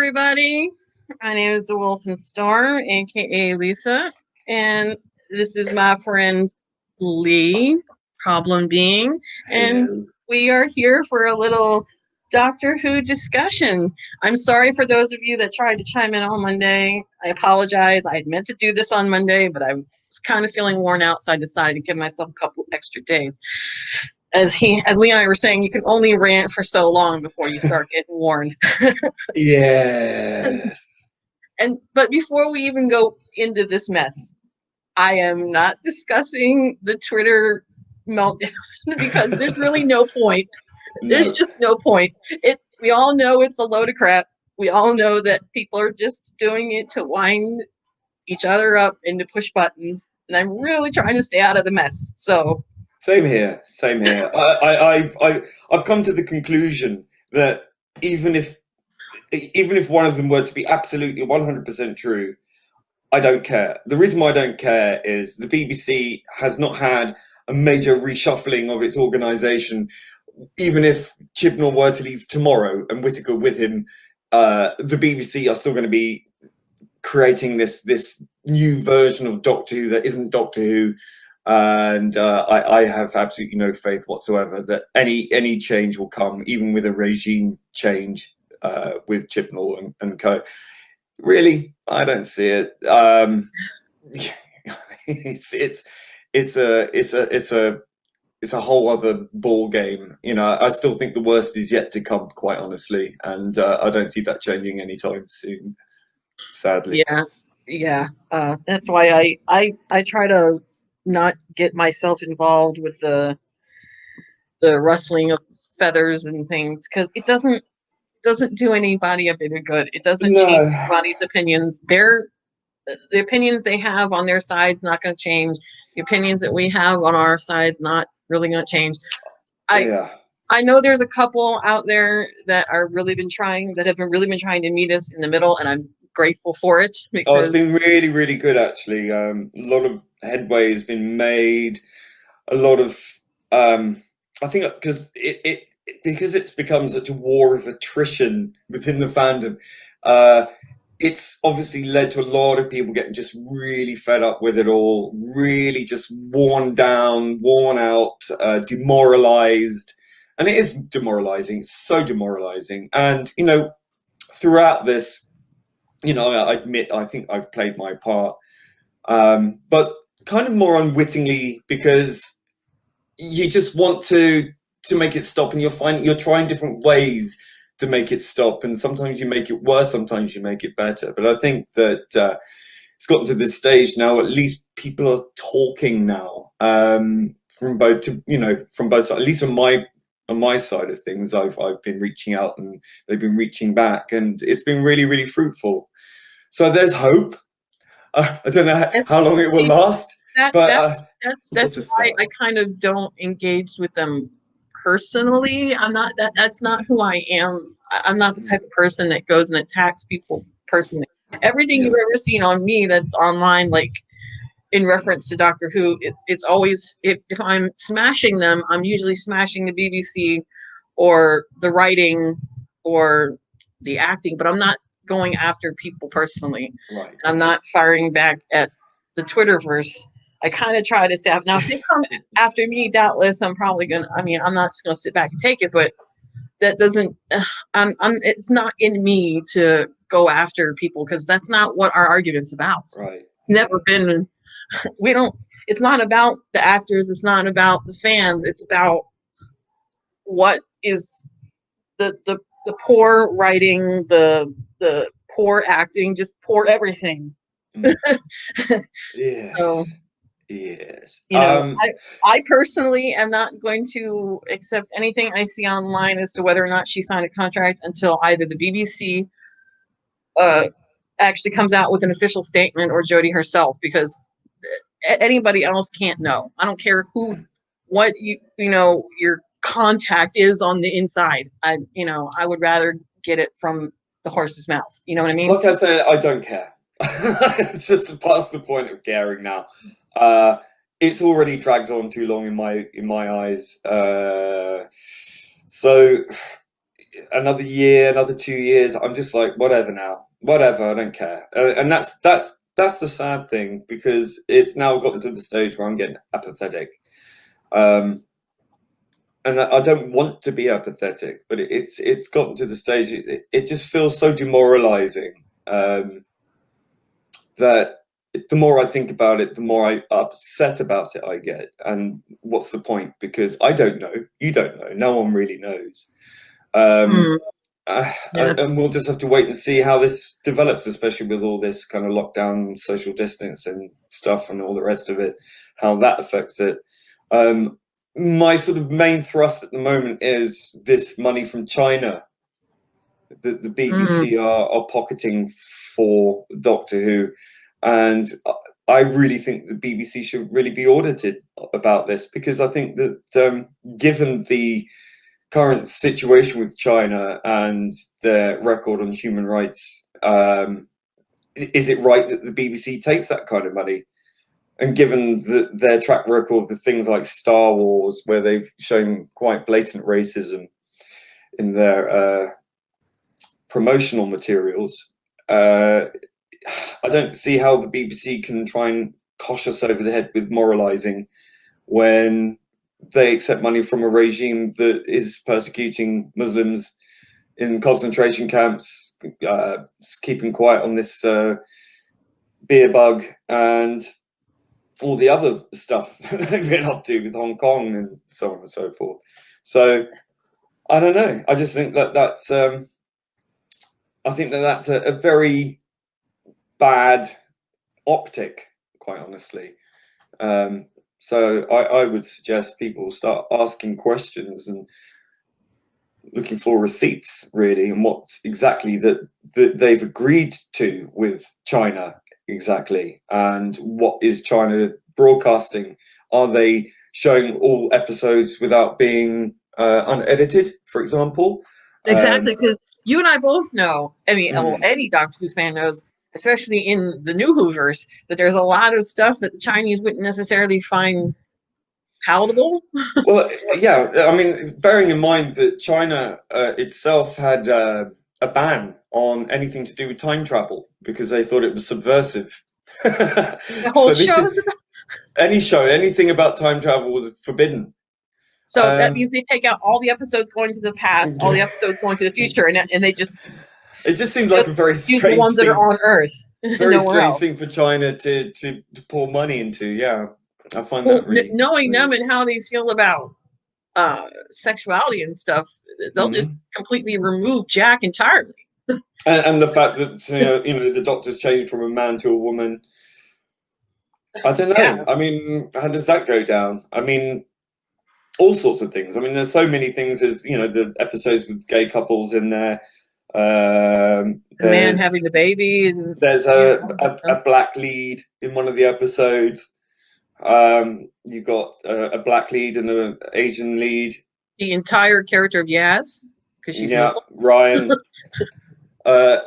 everybody. My name is the Wolf and Storm, aka Lisa, and this is my friend Lee, ProblemBeing, and Hello. we are here for a little Doctor Who discussion. I'm sorry for those of you that tried to chime in on Monday. I apologize. I had meant to do this on Monday, but I was kind of feeling worn out, so I decided to give myself a couple extra days. As Lee and I were saying, you can only rant for so long before you start getting worn. Yes. But before we even go into this mess, I am not discussing the Twitter meltdown because there's really no point. There's No. just no point. We all know it's a load of crap. We all know that people are just doing it to wind each other up and to push buttons. And I'm really trying to stay out of the mess. So Same here. Same here. I've come to the conclusion that even if one of them were to be absolutely 100% true, I don't care. The reason why I don't care is the BBC has not had a major reshuffling of its organisation. Even if Chibnall were to leave tomorrow and Whittaker with him, the BBC are still going to be creating this new version of Doctor Who that isn't Doctor Who, and I have absolutely no faith whatsoever that any change will come, even with a regime change with Chibnall and co. Really, I don't see it. It's a whole other ball game. You know, I still think the worst is yet to come, quite honestly, and I don't see that changing anytime soon. Sadly. yeah. That's why I try to not get myself involved with the rustling of feathers and things because it doesn't do anybody a bit of good. It doesn't change No. anybody's opinions. The opinions they have on their side's not going to change. The opinions that we have on our side's not really going to change. I know there's a couple out there that have really been trying to meet us in the middle, and I'm grateful for it. It's been really, really good actually. A lot of headway has been made. A lot of I think because it's become such a war of attrition within the fandom. It's obviously led to a lot of people getting just really fed up with it all, really just worn down, worn out, demoralized. And it is demoralizing. It's so demoralizing. And, you know, throughout this, you know, I admit I think I've played my part, but kind of more unwittingly because you just want to make it stop, and you're trying different ways to make it stop, and sometimes you make it worse, sometimes you make it better. But I think that it's gotten to this stage now. At least people are talking now, from both sides. At least on my side of things, I've been reaching out, and they've been reaching back, and it's been really, really fruitful. So there's hope. I don't know how long it will last. That's why I kind of don't engage with them personally. I'm not that's not who I am. I'm not the type of person that goes and attacks people personally. Everything you've ever seen on me that's online, like in reference to Doctor Who, it's always if I'm smashing them, I'm usually smashing the BBC or the writing or the acting, but I'm not going after people personally. Right. I'm not firing back at the Twitterverse. I kind of try to say, now if they come after me, doubtless I'm probably gonna. I mean, I'm not just gonna sit back and take it, but that doesn't. It's not in me to go after people because that's not what our argument's about. Right. It's never been. We don't. It's not about the actors. It's not about the fans. It's about what is the poor writing, the poor acting, just poor everything. Yes. So, yes. You know, I personally am not going to accept anything I see online as to whether or not she signed a contract until either the BBC actually comes out with an official statement or Jodie herself, because anybody else can't know. I don't care what your contact is on the inside. I would rather get it from the horse's mouth. You know what I mean? Like I said, I don't care. It's just past the point of caring now. It's already dragged on too long in my eyes. So another year, another 2 years, I'm just like, whatever now, whatever, I don't care. And that's the sad thing, because it's now gotten to the stage where I'm getting apathetic. And I don't want to be apathetic, but it's gotten to the stage, it just feels so demoralizing, that the more I think about it, the more I upset about it I get. And what's the point? Because I don't know, you don't know, no one really knows. And we'll just have to wait and see how this develops, especially with all this kind of lockdown, social distance and stuff and all the rest of it, how that affects it. My sort of main thrust at the moment is this money from China that the BBC are pocketing for Doctor Who. And I really think the BBC should really be audited about this, because I think that given the current situation with China and their record on human rights, is it right that the BBC takes that kind of money? And given their track record with things like Star Wars, where they've shown quite blatant racism in their promotional materials, I don't see how the BBC can try and cosh us over the head with moralizing when they accept money from a regime that is persecuting Muslims in concentration camps, keeping quiet on this beer bug and all the other stuff that they've been up to with Hong Kong and so on and so forth. So I don't know. I just think that that's a very bad optic, quite honestly. So I would suggest people start asking questions and looking for receipts, really, and what exactly that they've agreed to with China exactly, and what is China broadcasting. Are they showing all episodes without being unedited, for example? Exactly, because you and I both know, I mean, well, any Doctor Who fan knows, especially in the new Whoverse, that there's a lot of stuff that the Chinese wouldn't necessarily find palatable. Well, yeah, I mean, bearing in mind that China itself had a ban on anything to do with time travel because they thought it was subversive. The whole show. Anything about time travel was forbidden. So that means they take out all the episodes going to the past, all the episodes going to the future, and they just. It just seems like a very strange the ones thing, that are on Earth. Very strange thing for China to pour money into. Yeah, I find that really. Knowing them and how they feel about sexuality and stuff, they'll just completely remove Jack entirely. And the fact that you know the Doctor's changed from a man to a woman. I don't know. Yeah. I mean, how does that go down? I mean, all sorts of things. I mean, there's so many things. As you know, the episodes with gay couples in there. The man having the baby, and there's a black lead in one of the episodes. You've got a black lead and an Asian lead. The entire character of Yaz, because she's Muslim. Ryan.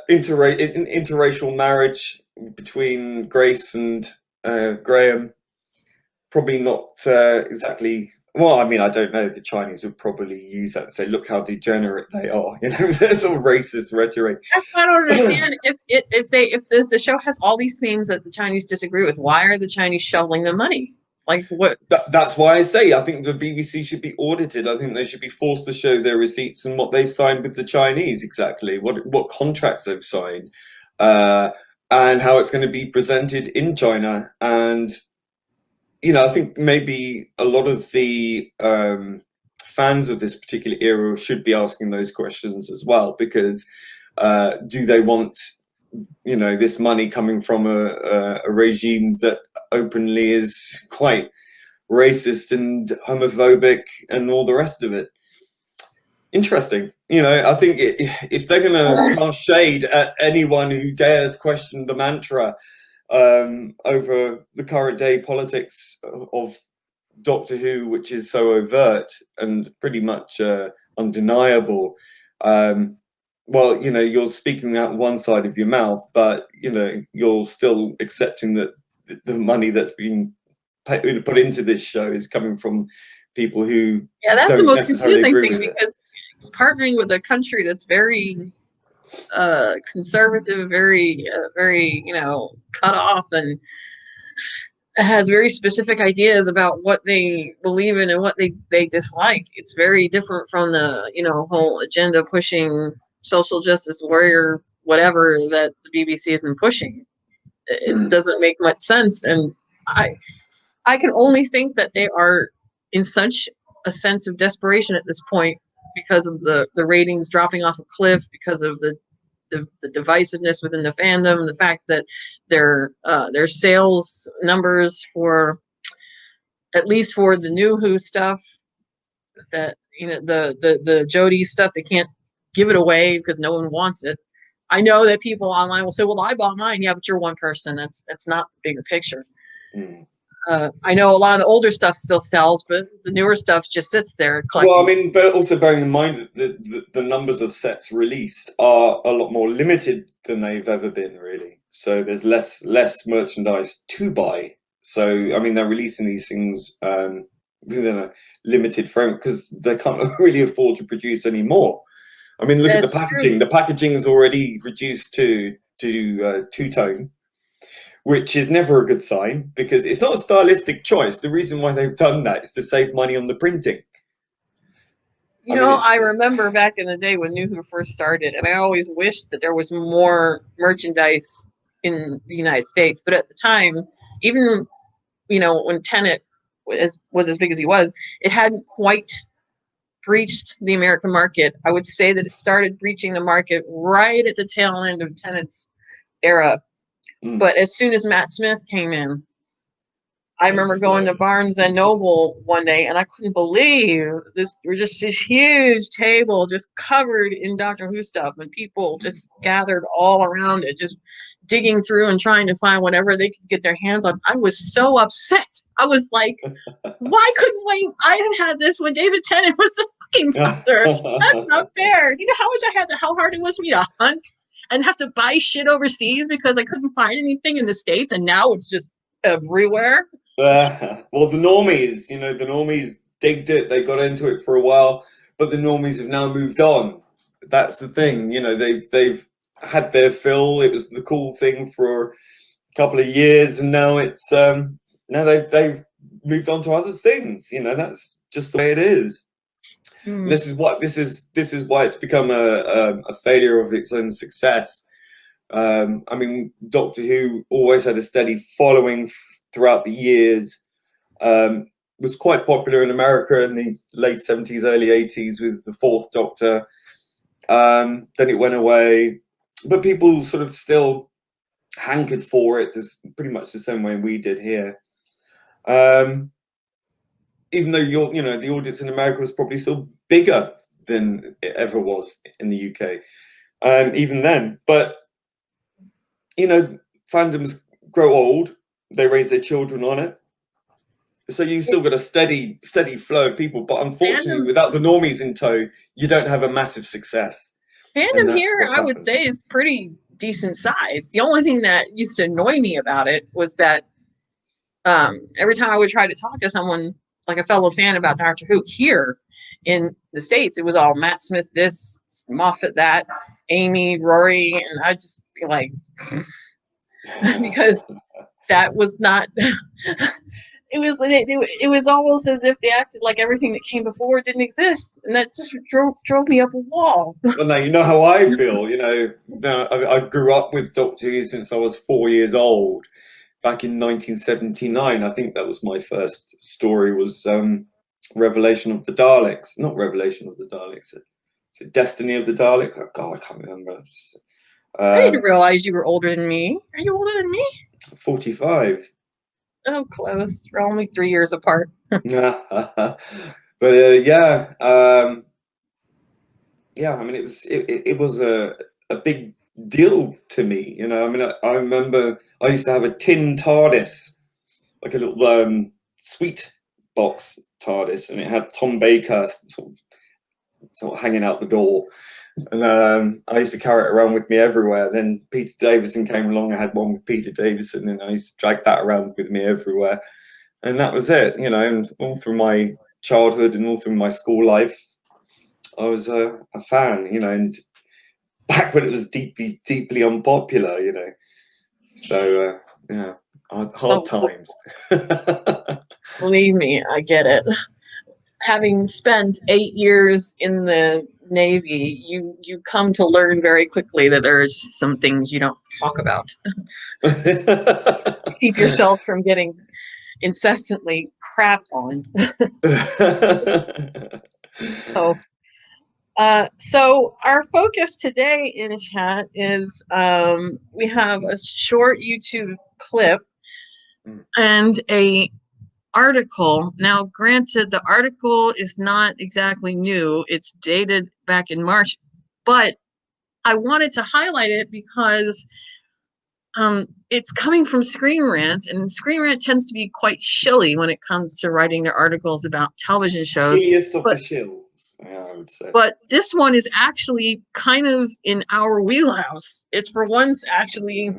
Interracial marriage between Grace and Graham. Probably not exactly. Well, I mean, I don't know. The Chinese would probably use that and say, "Look how degenerate they are." You know, there's sort of racist rhetoric. That's what I don't understand. if the show has all these themes that the Chinese disagree with, why are the Chinese shoveling the money? Like what? That's why I say I think the BBC should be audited. I think they should be forced to show their receipts and what they've signed with the Chinese exactly, what contracts they've signed, and how it's going to be presented in China. And you know, I think maybe a lot of the fans of this particular era should be asking those questions as well, because do they want, you know, this money coming from a regime that openly is quite racist and homophobic and all the rest of it? Interesting. You know, I think if they're going to cast shade at anyone who dares question the mantra over the current day politics of Doctor Who, which is so overt and pretty much undeniable, well, you know, you're speaking out one side of your mouth, but you know, you're still accepting that the money that's being put into this show is coming from people who that's the most confusing thing, because partnering with a country that's very conservative, very cut off, and has very specific ideas about what they believe in and what they dislike. It's very different from the whole agenda pushing social justice warrior whatever that the BBC has been pushing. It doesn't make much sense, and I can only think that they are in such a sense of desperation at this point because of the ratings dropping off a cliff, because of the divisiveness within the fandom, the fact that their sales numbers for, at least for the new Who stuff, that the Jodie stuff, they can't give it away because no one wants it. I know that people online will say, "Well, I bought mine." Yeah, but you're one person. That's not the bigger picture. I know a lot of the older stuff still sells, but the newer stuff just sits there collecting. Well, I mean, but also bearing in mind that the numbers of sets released are a lot more limited than they've ever been, really. So there's less merchandise to buy. So I mean, they're releasing these things within a limited frame because they can't really afford to produce any more. I mean, look at the packaging. True. The packaging is already reduced to two-tone, which is never a good sign because it's not a stylistic choice. The reason why they've done that is to save money on the printing. I remember back in the day when New Who first started, and I always wished that there was more merchandise in the United States. But at the time, even when Tenet was as big as he was, it hadn't quite breached the American market. I would say that it started breaching the market right at the tail end of Tenet's era. But as soon as Matt Smith came in, I remember going to Barnes and Noble one day, and I couldn't believe this. We're just this huge table just covered in Doctor Who stuff, and people just gathered all around it, just digging through and trying to find whatever they could get their hands on. I was so upset. I was like, why couldn't I have had this when David Tennant was the fucking Doctor? That's not fair. You know how hard it was for me to hunt and have to buy shit overseas because I couldn't find anything in the States, and now it's just everywhere. Well, the normies digged it. They got into it for a while, but the normies have now moved on. That's the thing. They've had their fill. It was the cool thing for a couple of years, and now it's now they've moved on to other things. That's just the way it is. This is why it's become a failure of its own success. I mean, Doctor Who always had a steady following throughout the years, was quite popular in America in the late 70s, early 80s with the Fourth Doctor. Then it went away, but people sort of still hankered for it, pretty much the same way we did here. Even though the audience in America was probably still bigger than it ever was in the UK, even then. But fandoms grow old. They raise their children on it, so you still got a steady flow of people. But unfortunately, without the normies in tow, you don't have a massive success. Fandom here, I would say, is pretty decent size. The only thing that used to annoy me about it was that every time I would try to talk to someone, like a fellow fan, about Doctor Who here in the States, it was all Matt Smith this, Moffat that, Amy, Rory, and I'd just be like, because that was not. It was almost as if they acted like everything that came before didn't exist, and that just drove me up a wall. Well, now you know how I feel. I grew up with Doctor Who since I was 4 years old. Back in 1979, I think that was my first story. Was Revelation of the Daleks? Not Revelation of the Daleks. Is it Destiny of the Daleks? Oh God, I can't remember. I didn't realize you were older than me. Are you older than me? 45. Oh, close. We're only 3 years apart. But yeah. I mean, it was a big deal to me. I mean, I remember I used to have a tin TARDIS, like a little sweet box TARDIS, and it had Tom Baker sort of hanging out the door. And I used to carry it around with me everywhere. Then Peter Davison came along. I had one with Peter Davison, and I used to drag that around with me everywhere. And that was it, and all through my childhood and all through my school life. I was a fan, you know, and back when it was deeply unpopular, you know. So yeah, hard times. Believe me, I get it. Having spent 8 years in the Navy, you come to learn very quickly that there's some things you don't talk about. Keep yourself from getting incessantly crapped on. So our focus today in chat is we have a short YouTube clip and a article. Now, granted, the article is not exactly new. It's dated back in March, but I wanted to highlight it because it's coming from Screen Rant, and Screen Rant tends to be quite shilly when it comes to writing their articles about television shows. Shilliest of the shills, yeah, I would say. But this one is actually kind of in our wheelhouse. It's for once actually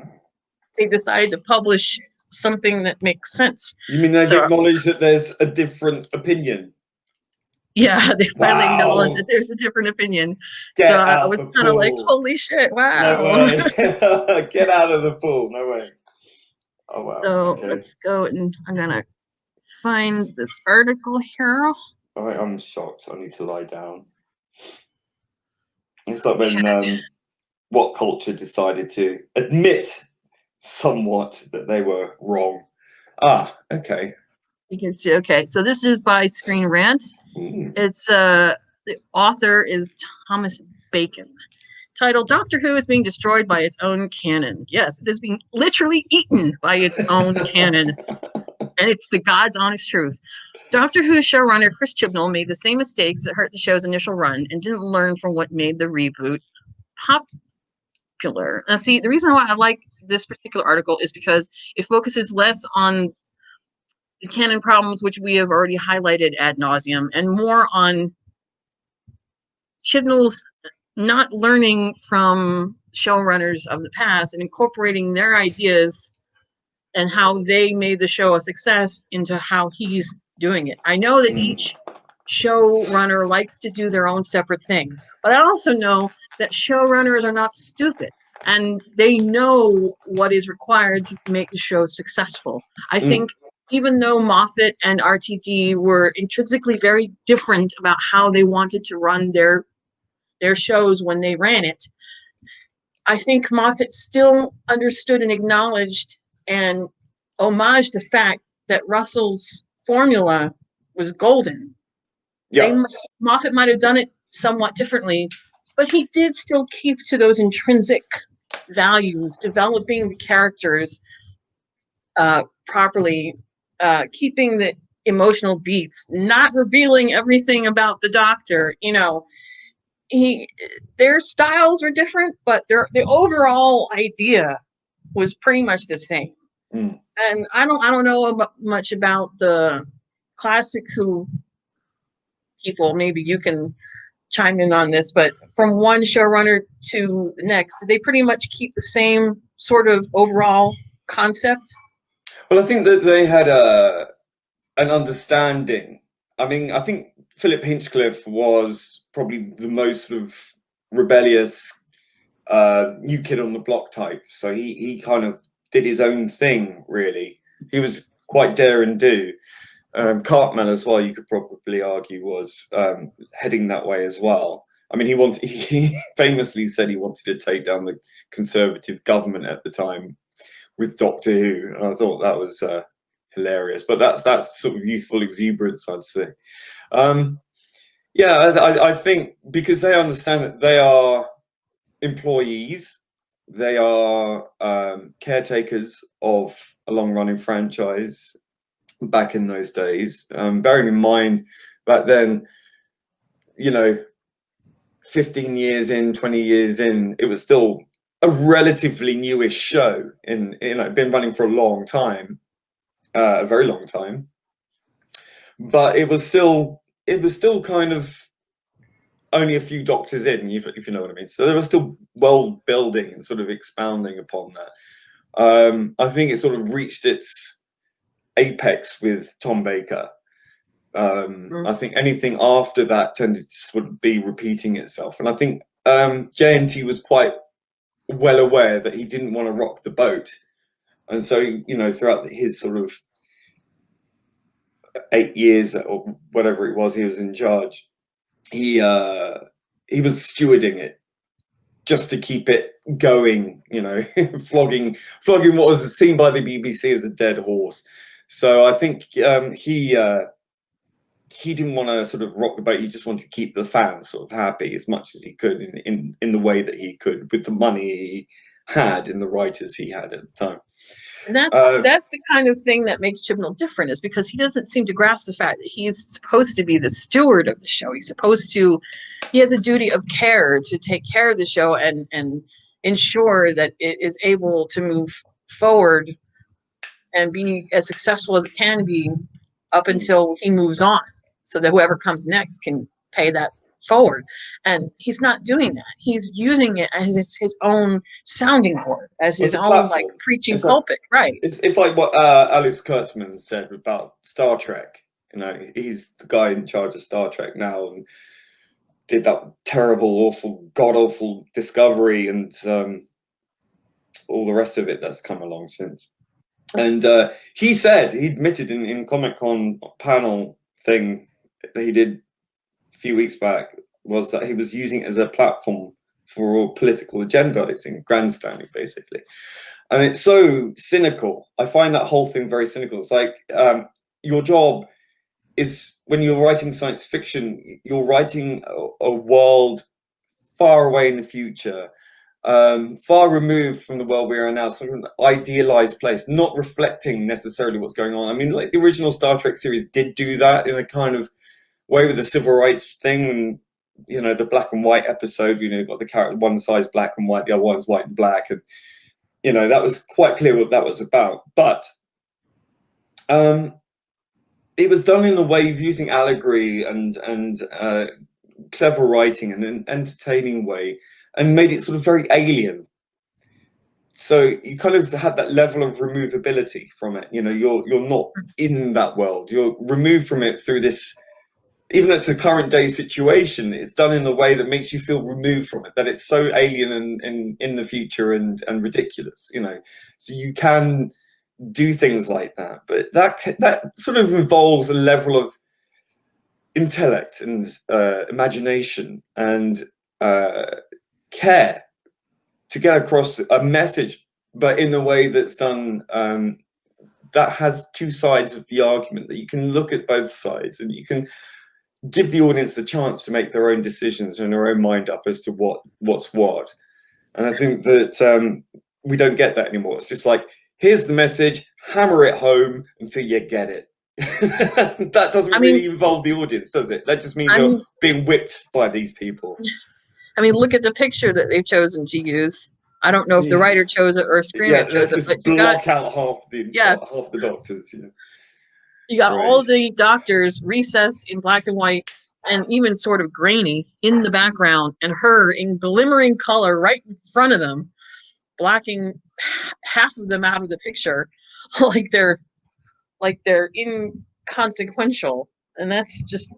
they decided to publish something that makes sense. You mean they've acknowledged that there's a different opinion? Yeah, they finally acknowledged that there's a different opinion. Get so out I was kind of like, holy shit, wow. No way. Get out of the pool, no way. Oh, wow. So let's go, and I'm going to find this article here. All right, I'm shocked. I need to lie down. It's like when What Culture decided to admit somewhat that they were wrong. Ah, okay. You can see, okay, so this is by Screen Rant. It's the author is Thomas Bacon. Titled, Doctor Who is being destroyed by its own canon. Yes, it is being literally eaten by its own canon. And it's the God's honest truth. Doctor Who showrunner Chris Chibnall made the same mistakes that hurt the show's initial run and didn't learn from what made the reboot popular. Now, see, the reason why I like this particular article is because it focuses less on the canon problems, which we have already highlighted ad nauseum, and more on Chibnall's not learning from showrunners of the past and incorporating their ideas and how they made the show a success into how he's doing it. I know that each showrunner likes to do their own separate thing, but I also know that showrunners are not stupid and they know what is required to make the show successful. I think even though Moffat and RTD were intrinsically very different about how they wanted to run their shows when they ran it, I think Moffat still understood and acknowledged and homaged the fact that Russell's formula was golden. Yeah. Moffat might have done it somewhat differently, but he did still keep to those intrinsic values, developing the characters properly, keeping the emotional beats, not revealing everything about the Doctor, you know. Their styles were different, but the overall idea was pretty much the same. And I don't know much about the classic Who people. Maybe you can chime in on this, but from one showrunner to the next, did they pretty much keep the same sort of overall concept? Well, I think that they had an understanding. I mean, I think Philip Hinchcliffe was probably the most sort of rebellious new kid on the block type. So he kind of did his own thing, really. He was quite dare and do. Cartmel as well, you could probably argue, was heading that way as well. I mean, he famously said he wanted to take down the Conservative government at the time with Doctor Who, and I thought that was hilarious. But that's sort of youthful exuberance, I'd say. Yeah, I think because they understand that they are employees, they are caretakers of a long-running franchise back in those days. Bearing in mind back then, you know, 15 years in, 20 years in, it was still a relatively newish show. Been running for a long time, a very long time. But it was still kind of only a few Doctors in, if you know what I mean. So they were still world building and sort of expounding upon that. I think it sort of reached its apex with Tom Baker. I think anything after that tended to sort of be repeating itself. And I think JNT was quite well aware that he didn't want to rock the boat. And so, you know, throughout his sort of 8 years or whatever it was he was in charge, he was stewarding it just to keep it going, you know, flogging what was seen by the BBC as a dead horse. So I think he didn't want to sort of rock the boat. He just wanted to keep the fans sort of happy as much as he could in the way that he could with the money he had and the writers he had at the time. And that's the kind of thing that makes Chibnall different, is because he doesn't seem to grasp the fact that he's supposed to be the steward of the show. He has a duty of care to take care of the show and ensure that it is able to move forward and be as successful as it can be up until he moves on, so that whoever comes next can pay that forward. And he's not doing that. He's using it as his own sounding board, as his own like preaching pulpit. Right. It's like what Alex Kurtzman said about Star Trek. You know, he's the guy in charge of Star Trek now, and did that terrible, awful, god-awful Discovery and all the rest of it that's come along since. And he admitted in Comic-Con panel thing that he did a few weeks back, was that he was using it as a platform for political agendizing, grandstanding, basically. And it's so cynical. I find that whole thing very cynical. It's like your job is, when you're writing science fiction, you're writing a world far away in the future, far removed from the world we are now, sort of an idealized place, not reflecting necessarily what's going on. I mean, like the original Star Trek series did do that in a kind of way with the civil rights thing, and you know, the black and white episode, you know, you've got the character, one side's black and white, the other one's white and black, and you know, that was quite clear what that was about. But it was done in a way of using allegory and clever writing and an entertaining way, and made it sort of very alien. So you kind of had that level of removability from it. You know, you're not in that world. You're removed from it through this, even though it's a current day situation, it's done in a way that makes you feel removed from it, that it's so alien and in the future and ridiculous, you know. So you can do things like that, but that sort of involves a level of intellect and imagination and care to get across a message, but in a way that's done that has two sides of the argument, that you can look at both sides and you can give the audience a chance to make their own decisions and their own mind up as to what's what. And I think that we don't get that anymore. It's just like, here's the message, hammer it home until you get it. That doesn't really involve the audience, does it? That just means you're being whipped by these people. I mean, look at the picture that they've chosen to use. I don't know if the writer chose it or screenwriter chose it, but block out half the doctors. Yeah. You got all the doctors recessed in black and white and even sort of grainy in the background, and her in glimmering color right in front of them, blocking half of them out of the picture, like they're inconsequential. And that's just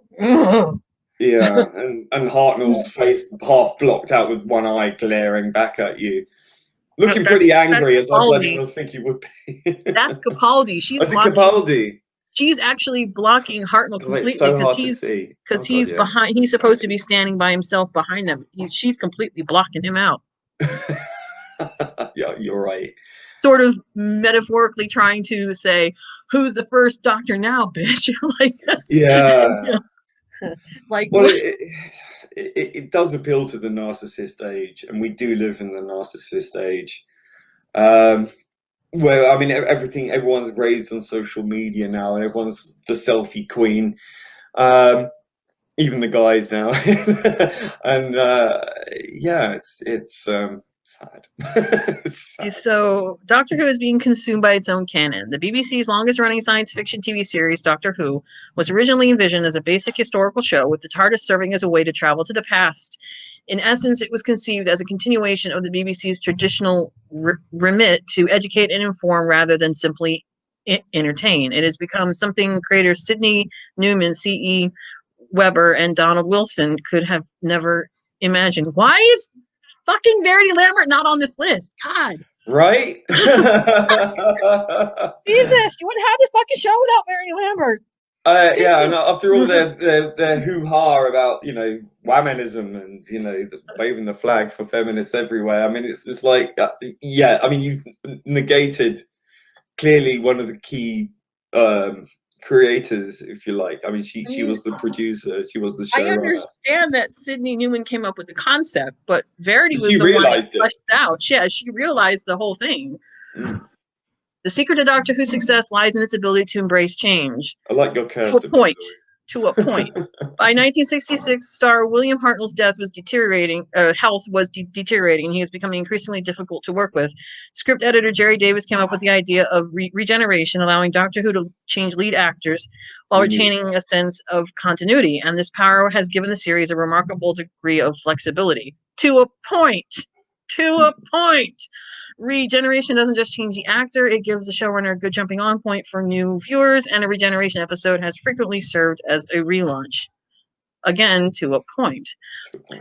yeah. And Hartnell's face half blocked out with one eye glaring back at you, looking pretty angry, as I bloody well think he would be. That's Capaldi. Capaldi. She's actually blocking Hartnell completely because he's behind. He's supposed to be standing by himself behind them. She's completely blocking him out. Yeah, you're right. Sort of metaphorically trying to say, "Who's the first doctor now, bitch?" Like, yeah. Like, well, it does appeal to the narcissist age, and we do live in the narcissist age. Where, I mean, everyone's raised on social media now, and everyone's the selfie queen, even the guys now. And yeah, it's sad. It's sad. So Doctor Who is being consumed by its own canon. The BBC's longest running science fiction TV series, Doctor Who, was originally envisioned as a basic historical show, with the TARDIS serving as a way to travel to the past. In essence, it was conceived as a continuation of the BBC's traditional remit to educate and inform rather than simply entertain. It has become something creators Sidney Newman, C.E. Weber, and Donald Wilson could have never imagined. Why is fucking Verity Lambert not on this list? God. Right? Jesus, you wouldn't have this fucking show without Verity Lambert. Yeah, and after all their hoo-ha about, you know, womanism and, you know, waving the flag for feminists everywhere, I mean, it's just like, yeah, I mean, you've negated clearly one of the key creators, if you like. I mean, she was the producer, she was the showrunner. I understand that Sidney Newman came up with the concept, but Verity was the one that fleshed it out. Yeah, she realized the whole thing. Mm. The secret to Doctor Who's success lies in its ability to embrace change. I like your cursor. To a point. To a point. By 1966, star William Hartnell's health was deteriorating. He is becoming increasingly difficult to work with. Script editor Jerry Davies came up with the idea of regeneration, allowing Doctor Who to change lead actors while retaining a sense of continuity. And this power has given the series a remarkable degree of flexibility. To a point. To a point. Regeneration doesn't just change the actor, it gives the showrunner a good jumping on point for new viewers, and a regeneration episode has frequently served as a relaunch. Again, to a point.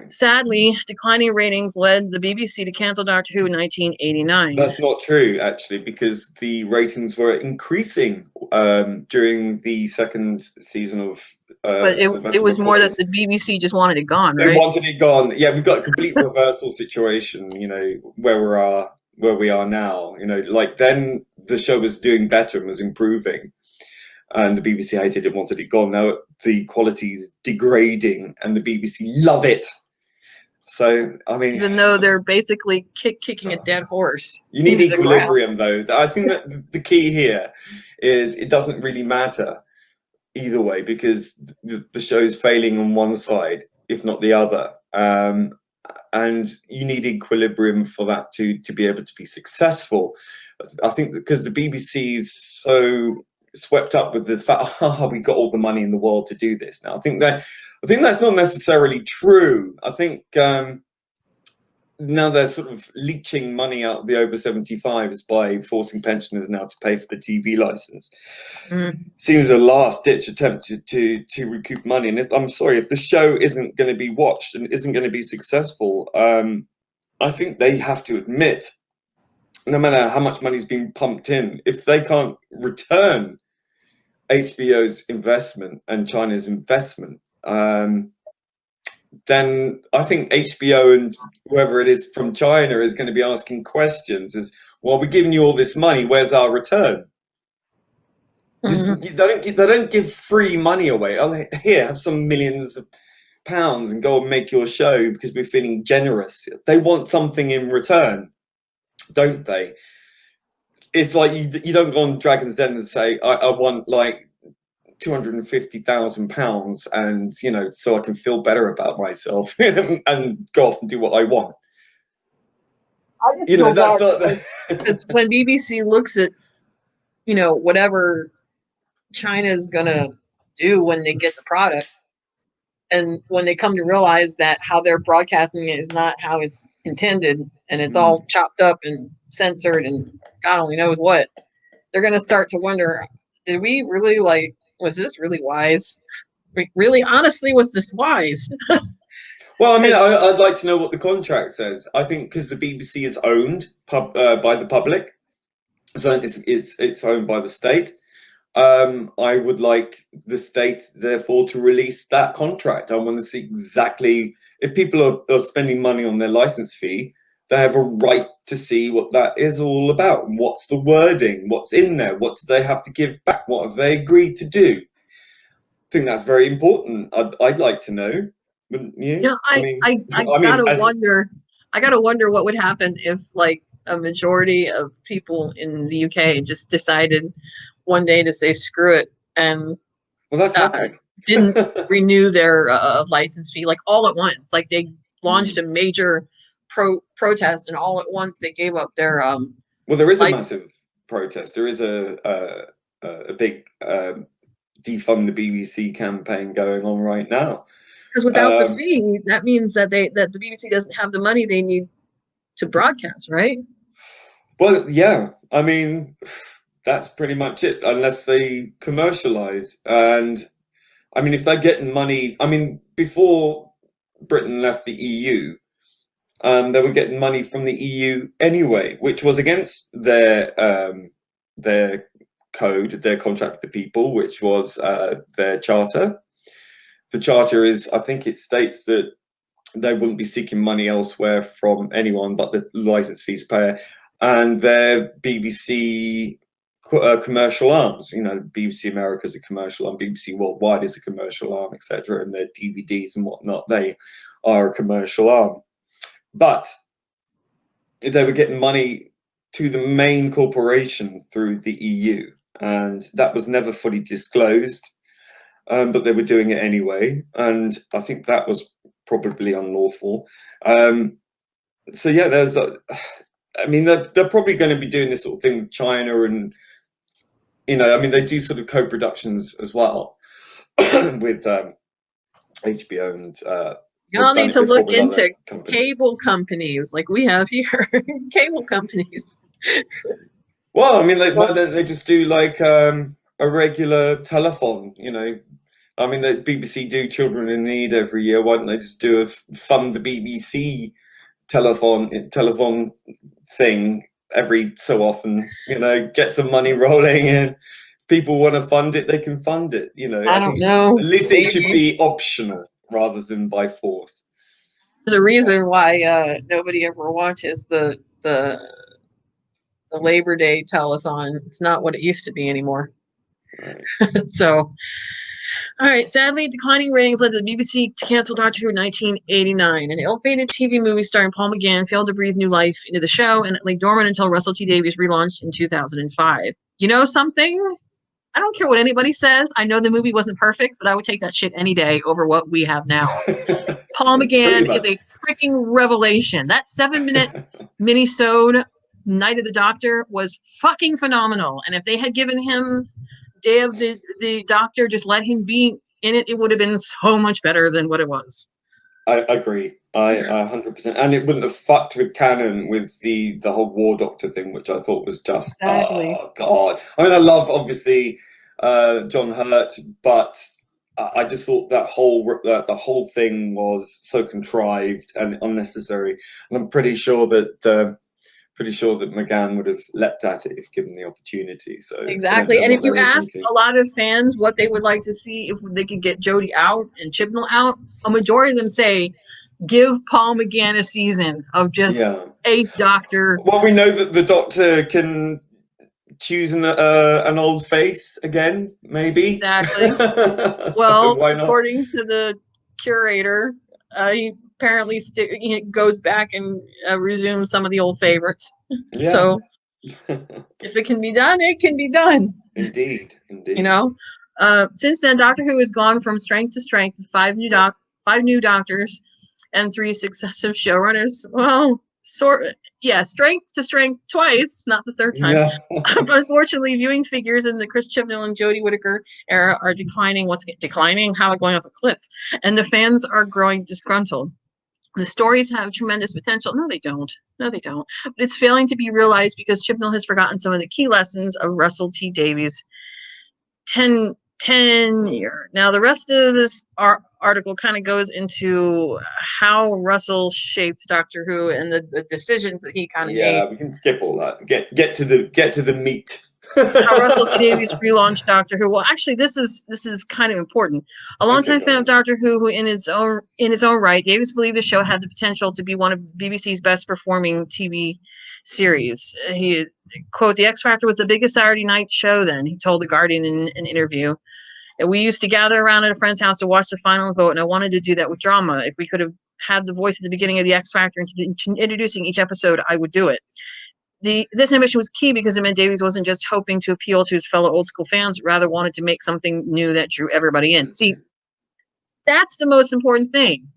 Sadly, declining ratings led the BBC to cancel Doctor Who in 1989. That's not true, actually, because the ratings were increasing during the second season of but it was more that the BBC just wanted it gone, right? They wanted it gone. Yeah, we've got a complete reversal situation, you know, where we are now. You know, like then the show was doing better and was improving, and the BBC hated it, wanted it gone. Now the quality is degrading, and the BBC love it. So, I mean, even though they're basically kicking a dead horse. You need equilibrium, though. I think that the key here is it doesn't really matter either way, because the show's failing on one side, if not the other. And you need equilibrium for that to be able to be successful. I think because the BBC is so swept up with the fact, we got all the money in the world to do this now. I think that's not necessarily true. I think now they're sort of leeching money out of the over 75s by forcing pensioners now to pay for the TV license. Seems a last-ditch attempt to recoup money. And I'm sorry, if the show isn't going to be watched and isn't going to be successful, I think they have to admit, no matter how much money's been pumped in, if they can't return HBO's investment and China's investment, then I think HBO and whoever it is from China is going to be asking questions as, well, we're giving you all this money, where's our return? They don't give free money away. Oh, here, have some millions of pounds and go and make your show because we're feeling generous. They want something in return, don't they? It's like you don't go on Dragon's Den and say, I want like £250,000 and, you know, so I can feel better about myself and go off and do what I want. You know, that's not because when BBC looks at, you know, whatever China's gonna do when they get the product, and when they come to realize that how they're broadcasting it is not how it's intended, and it's all chopped up and censored and God only knows what, they're gonna start to wonder, did we really, like, was this really wise? Really, honestly, was this wise? Well, I mean, I'd like to know what the contract says. I think because the BBC is owned by the public, so it's owned by the state. I would like the state, therefore, to release that contract. I want to see exactly, if people are spending money on their license fee, they have a right to see what that is all about. What's the wording? What's in there? What do they have to give back? What have they agreed to do? I think that's very important. I'd like to know. Wouldn't you? Yeah, I gotta wonder what would happen if, like, a majority of people in the UK just decided one day to say screw it and didn't renew their license fee, like, all at once. Like, they launched a major protest, and all at once they gave up their well, there is a massive protest. There is a big defund the BBC campaign going on right now. Because without the fee, that means that the BBC doesn't have the money they need to broadcast, right? Well, yeah. I mean, that's pretty much it, unless they commercialize. And I mean, if they're getting money, I mean, before Britain left the EU, they were getting money from the EU anyway, which was against their code, their contract with the people, which was their charter. The charter is, I think it states that they wouldn't be seeking money elsewhere from anyone but the license fees payer, and their BBC commercial arms. You know, BBC America is a commercial arm, BBC Worldwide is a commercial arm, etc. And their DVDs and whatnot, they are a commercial arm. But they were getting money to the main corporation through the EU, and that was never fully disclosed. But they were doing it anyway, and I think that was probably unlawful. So yeah, I mean, they're probably going to be doing this sort of thing with China, and I mean, they do sort of co-productions as well with HBO and. Y'all need to look into cable companies like we have here. Cable companies. Well, I mean, why don't they just do like a regular telethon? I mean, the BBC do Children in Need every year. Why don't they just do a fund the BBC telethon thing every so often? Get some money rolling, and if people want to fund it, they can fund it. I don't know. At least it should be optional rather than by force. There's a reason why nobody ever watches the Labor Day telethon. It's not what it used to be anymore. Right. So. All right. Sadly, declining ratings led the BBC to cancel Doctor Who in 1989. An ill-fated TV movie starring Paul McGann failed to breathe new life into the show, and it lay dormant until Russell T Davies relaunched in 2005. You know something? I don't care what anybody says. I know the movie wasn't perfect, but I would take that shit any day over what we have now. Paul McGann is a freaking revelation. That 7-minute mini-sode Night of the Doctor was fucking phenomenal. And if they had given him Day of the Doctor, just let him be in it, it would have been so much better than what it was. I agree. I 100%. And it wouldn't have fucked with Canon with the whole War Doctor thing, which I thought was just, exactly. Oh, God. I mean, I love, obviously, John Hurt, but I just thought the whole thing was so contrived and unnecessary. And I'm pretty sure that McGann would have leapt at it if given the opportunity. So exactly. And if you ask a lot of fans what they would like to see if they could get Jodie out and Chibnall out, a majority of them say, give Paul McGann a season of just a Doctor. Well, we know that the Doctor can choose an old face again, maybe. Exactly. Well, so according to the curator, he apparently goes back and resumes some of the old favorites. Yeah. So if it can be done, it can be done. Indeed. Since then, Doctor Who has gone from strength to strength, 5 new doctors and 3 successive showrunners. Well, strength to strength twice, not the third time. Yeah. Unfortunately, viewing figures in the Chris Chibnall and Jodie Whittaker era are declining. What's declining? How going off a cliff. And the fans are growing disgruntled. The stories have tremendous potential. No, they don't. But it's failing to be realized because Chibnall has forgotten some of the key lessons of Russell T Davies' tenure. Now, the rest of this article kind of goes into how Russell shaped Doctor Who and the decisions that he kind of made. Yeah, we can skip all that. Get to the meat. How Russell T Davies relaunched Doctor Who. Well, actually, this is kind of important. A longtime fan of Doctor Who in his own right, Davies believed the show had the potential to be one of BBC's best performing TV series. He quote, "The X Factor was the biggest Saturday night show then," he told The Guardian in an interview. "And we used to gather around at a friend's house to watch the final vote, and I wanted to do that with drama. If we could have had the voice at the beginning of the X Factor and introducing each episode, I would do it." This ambition was key because it meant Davies wasn't just hoping to appeal to his fellow old school fans, rather wanted to make something new that drew everybody in. See, that's the most important thing.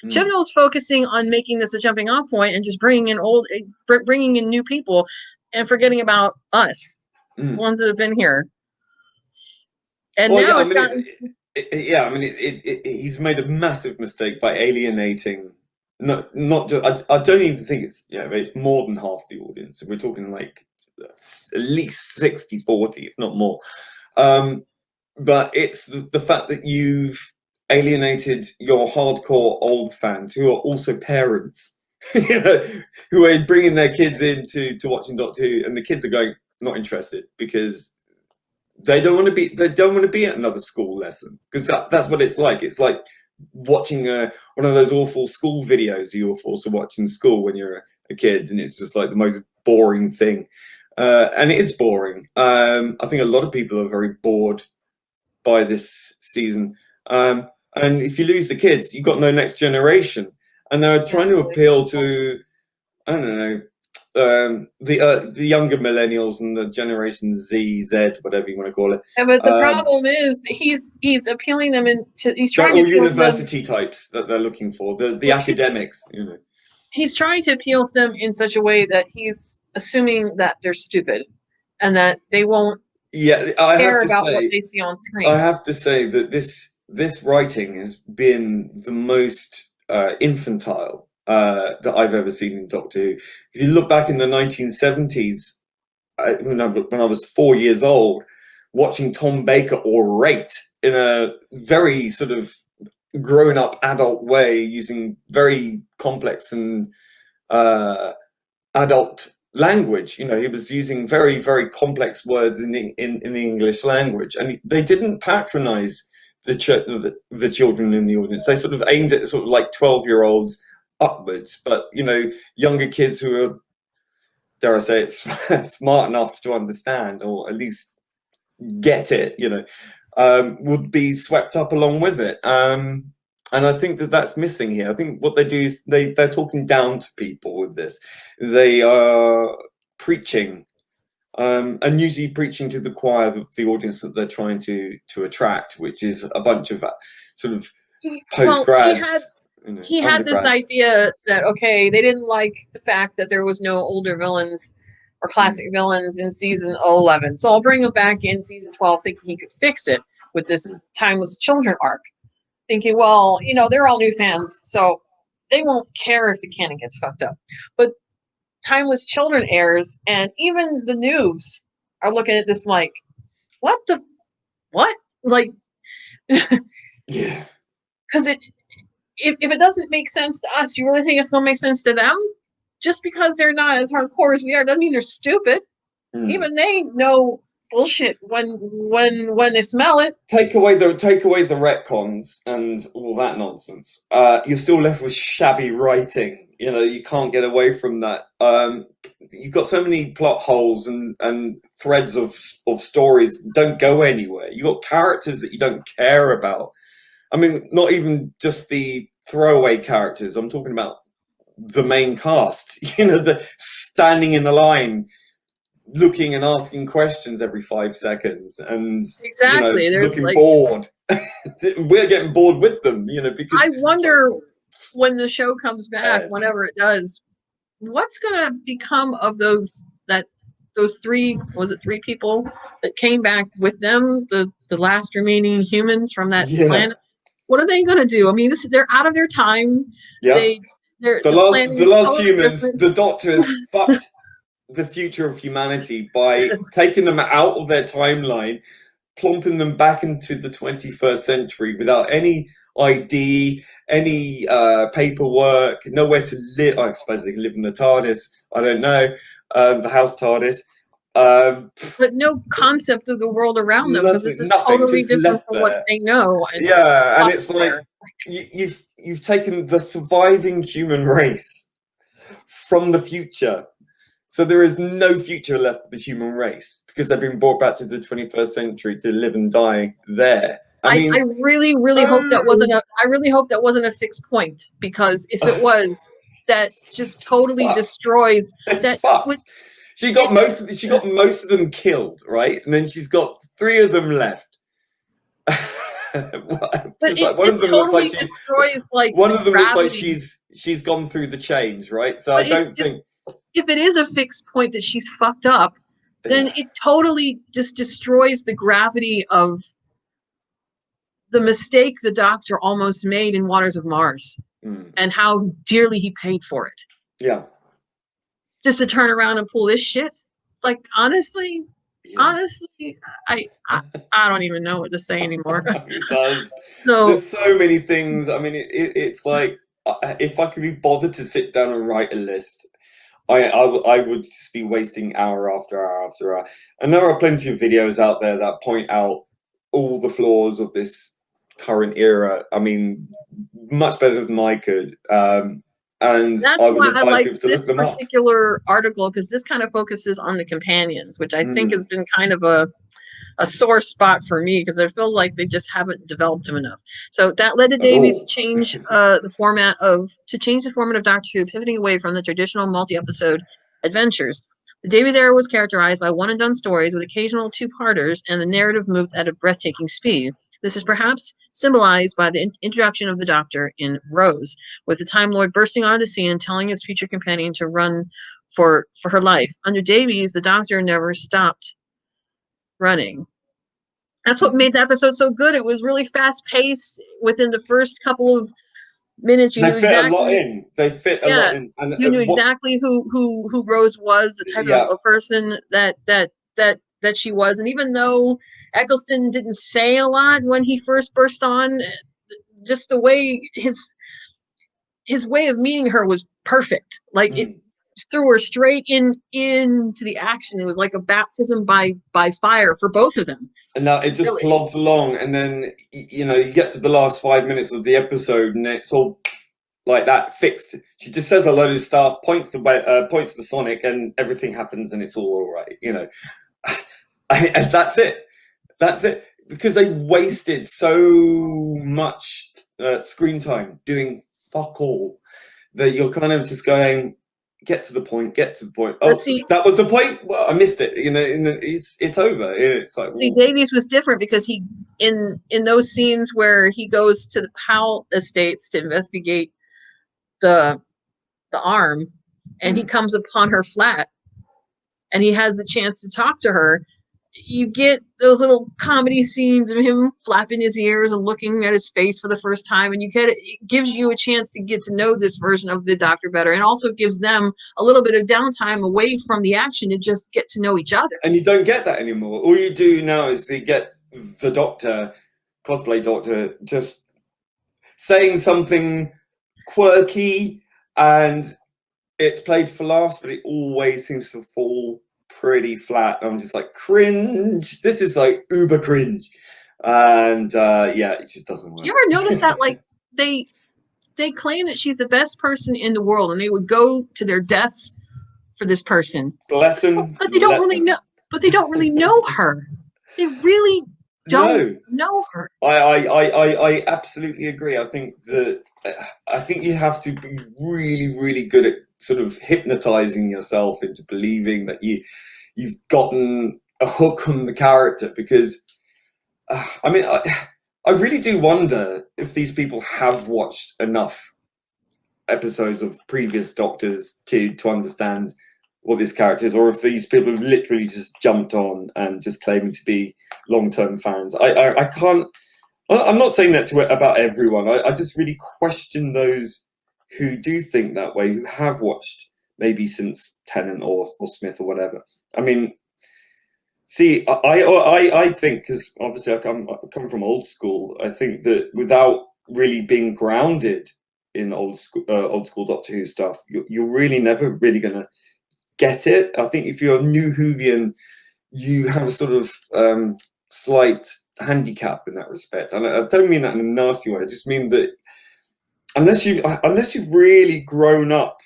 Chibnall's focusing on making this a jumping off point and just bringing in new people and forgetting about us, ones that have been here. And now he's made a massive mistake by alienating. Not just, I don't even think it's it's more than half the audience. We're talking like at least 60-40, if not more. But it's the fact that you've alienated your hardcore old fans who are also parents, you know, who are bringing their kids into watching Doctor Who, and the kids are going not interested because they don't want to be at another school lesson, because that's what it's like. It's like watching one of those awful school videos you were forced to watch in school when you're a kid, and it's just like the most boring thing. And it is boring. I think a lot of people are very bored by this season. And if you lose the kids, you've got no next generation. And they're trying to appeal to, I don't know, the younger millennials and the Generation Z, whatever you want to call it. Yeah, but the problem is he's appealing them into. He's trying all to university types that they're looking for, the academics. You know, he's trying to appeal to them in such a way that he's assuming that they're stupid and that they won't. Yeah, I care have to about say, what they see on screen. I have to say that this writing has been the most infantile that I've ever seen in Doctor Who. If you look back in the 1970s, when I was 4 years old, watching Tom Baker orate in a very sort of grown-up adult way, using very complex and adult language. You know, he was using very, very complex words in the English language, and they didn't patronize the children in the audience. They sort of aimed at sort of like 12-year-olds upwards, but you know, younger kids who are, dare I say it, smart enough to understand, or at least get it, you know, would be swept up along with it. And I think that that's missing here. I think what they do is they're talking down to people with this. They are preaching, and usually preaching to the choir, the audience that they're trying to attract, which is a bunch of sort of post-grads. He had this idea that, okay, they didn't like the fact that there was no older villains or classic villains in season 11. So I'll bring them back in season 12 thinking he could fix it with this Timeless Children arc. Thinking, well, you know, they're all new fans, so they won't care if the canon gets fucked up. But Timeless Children airs, and even the noobs are looking at this like, what? Like, yeah. Because if it doesn't make sense to us, you really think it's going to make sense to them? Just because they're not as hardcore as we are doesn't mean they're stupid. Even they know bullshit when they smell it. Take away the retcons and all that nonsense. You're still left with shabby writing. You know, you can't get away from that. You've got so many plot holes and threads of stories that don't go anywhere. You've got characters that you don't care about. I mean, not even just the throwaway characters. I'm talking about the main cast. You know, the standing in the line, looking and asking questions every 5 seconds, and exactly, you know, looking like, bored. We're getting bored with them, you know, because I wonder when the show comes back, whenever it does, what's gonna become of those three people that came back with them, the last remaining humans from that planet? What are they gonna do? I mean, they're out of their time. Yeah, the last humans different. The Doctor has fucked the future of humanity by taking them out of their timeline, plumping them back into the 21st century without any ID, any paperwork, nowhere to live. I suppose they can live in the TARDIS. I don't know, the house TARDIS. But no concept of the world around them, because this is totally different from what they know. Yeah, and it's like you've taken the surviving human race from the future. So there is no future left for the human race because they've been brought back to the 21st century to live and die there. I mean, I really, really hope that wasn't I really hope that wasn't a fixed point, because if it was, that just totally destroys that. She got most of them killed, right? And then she's got 3 of them left. But it one of them totally looks like destroys like one of them looks like she's gone through the change, right? So I don't think. If it is a fixed point that she's fucked up, then it totally just destroys the gravity of the mistake the Doctor almost made in Waters of Mars, and how dearly he paid for it. Yeah. Just to turn around and pull this shit. like honestly, Yeah. I, I don't even know what to say anymore. It does. So There's so many things. I mean, it's like if I could be bothered to sit down and write a list, I would just be wasting hour after hour after hour. And there are plenty of videos out there that point out all the flaws of this current era. I mean, much better than I could. And that's I would why I advise like people to look this them up. particular article, because this kind of focuses on the companions, which I think has been kind of a sore spot for me, because I feel like they just haven't developed them enough. So that led to Davies change the format of Doctor Who, pivoting away from the traditional multi-episode adventures. The Davies era was characterized by one and done stories with occasional two-parters, and the narrative moved at a breathtaking speed. This is perhaps symbolized by the introduction of the Doctor in Rose, with the Time Lord bursting onto the scene and telling his future companion to run for her life. Under Davies, the Doctor never stopped running. That's what made the episode so good. It was really fast paced. Within the first couple of minutes, you They knew fit a lot exactly. in. They fit a lot Yeah, in. And you knew what? exactly who Rose was, the type of Yeah. a person that she was. And even though Eccleston didn't say a lot when he first burst on, just the way his way of meeting her was perfect. Like it threw her straight into the action. It was like a baptism by fire for both of them. And now it just plods along, and then you get to the last 5 minutes of the episode, and it's all like that fixed. She just says a load of stuff, points to Sonic, and everything happens, and it's all right. And that's it. That's it. Because they wasted so much screen time doing fuck all that you're kind of just going, get to the point. Oh, that was the point. Well, I missed it. It's over. It's like, see, Davies was different because he in those scenes where he goes to the Powell estates to investigate the arm, and he comes upon her flat, and he has the chance to talk to her. You get those little comedy scenes of him flapping his ears and looking at his face for the first time, and it gives you a chance to get to know this version of the Doctor better, and also gives them a little bit of downtime away from the action to just get to know each other. And you don't get that anymore. All you do now is you get the Doctor, cosplay Doctor, just saying something quirky, and it's played for laughs, but it always seems to fall pretty flat. I'm just like, cringe. This is like uber cringe. And yeah, it just doesn't work. You ever notice that, like, they claim that she's the best person in the world, and they would go to their deaths for this person. Bless them. But they don't really know. But they don't really know her. They really don't know her. I absolutely agree. I think you have to be really, really good at sort of hypnotizing yourself into believing that you've gotten a hook on the character, because I mean, I really do wonder if these people have watched enough episodes of previous Doctors to understand what this character is, or if these people have literally just jumped on and just claiming to be long-term fans. I can't. I'm not saying that about everyone. I just really question those who do think that way, who have watched maybe since Tennant or Smith or whatever. I mean, see, I think, because obviously I come from old school, I think that without really being grounded in old school Doctor Who stuff, you're really never really going to get it. I think if you're a new Whovian, you have a sort of slight handicap in that respect, and I don't mean that in a nasty way. I just mean that unless you've really grown up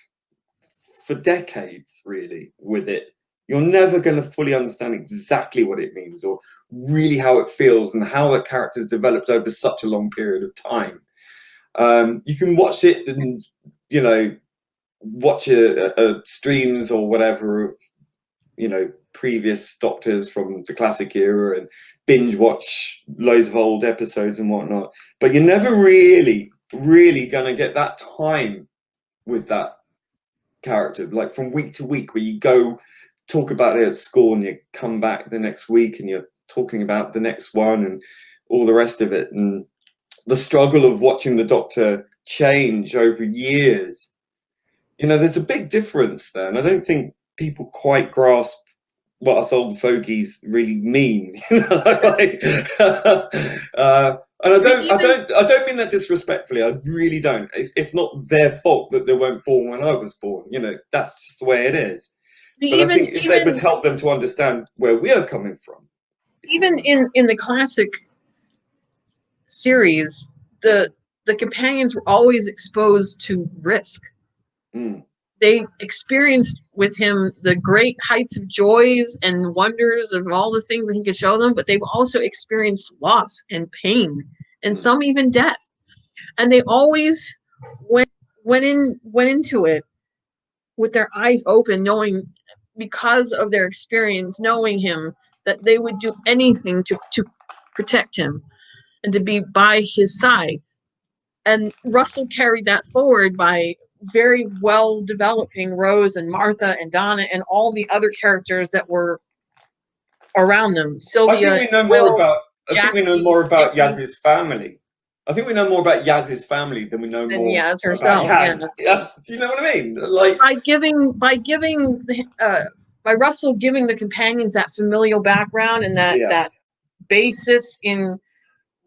for decades really with it, you're never going to fully understand exactly what it means, or really how it feels, and how the character's developed over such a long period of time. You can watch it and watch a streams or whatever, previous Doctors from the classic era, and binge watch loads of old episodes and whatnot, but you're never really gonna get that time with that character, like from week to week, where you go talk about it at school and you come back the next week and you're talking about the next one and all the rest of it, and the struggle of watching the Doctor change over years. There's a big difference there, and I don't think people quite grasp what us old fogies really mean. Like, and I don't mean that disrespectfully. I really don't. It's not their fault that they weren't born when I was born. You know, that's just the way it is. But I think if they would help them to understand where we are coming from. Even in the classic series, the companions were always exposed to risk. They experienced with him the great heights of joys and wonders of all the things that he could show them, but they've also experienced loss and pain and some even death. And they always went into it with their eyes open, knowing, because of their experience, knowing him, that they would do anything to protect him and to be by his side. And Russell carried that forward by very well developing Rose and Martha and Donna and all the other characters that were around them. Sylvia, I think we know more about Yaz's family. I think we know more about Yaz's family than we know more Yaz herself. about Yaz. Yeah. Do you know what I mean? Like, by Russell giving the companions that familial background and that basis in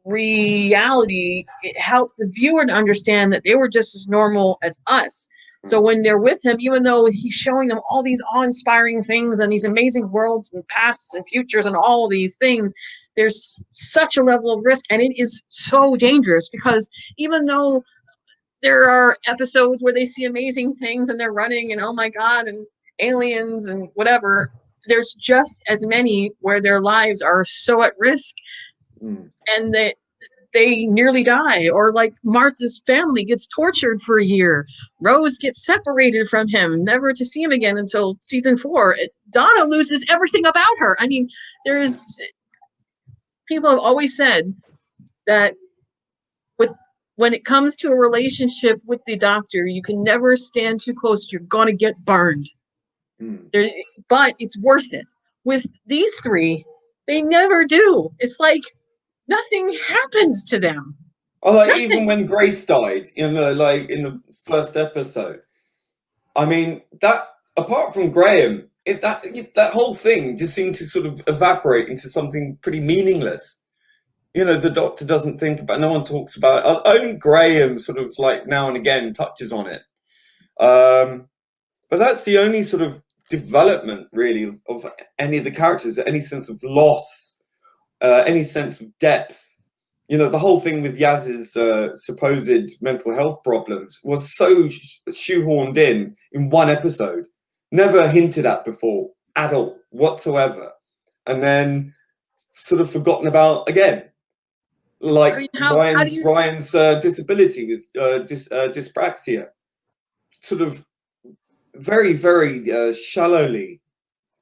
reality, it helped the viewer to understand that they were just as normal as us. So when they're with him, even though he's showing them all these awe-inspiring things and these amazing worlds and pasts and futures and all of these things, there's such a level of risk, and it is so dangerous, because even though there are episodes where they see amazing things and they're running and oh my god and aliens and whatever, there's just as many where their lives are so at risk and they nearly die, or like Martha's family gets tortured for a year. Rose gets separated from him, never to see him again until season 4. Donna loses everything about her. I mean, people have always said that when it comes to a relationship with the doctor, you can never stand too close. You're gonna get burned. But it's worth it. With these three, they never do. It's like nothing happens to them. Even when Grace died, like in the first episode, I mean, that, apart from Graham, that whole thing just seemed to sort of evaporate into something pretty meaningless. The doctor doesn't think about, no one talks about it. Only Graham sort of like now and again touches on it. But that's the only sort of development really of any of the characters, any sense of loss, any sense of depth. The whole thing with Yaz's supposed mental health problems was so shoehorned in one episode, never hinted at before at all whatsoever, and then sort of forgotten about again. Like Ryan's disability with dyspraxia, sort of very, very shallowly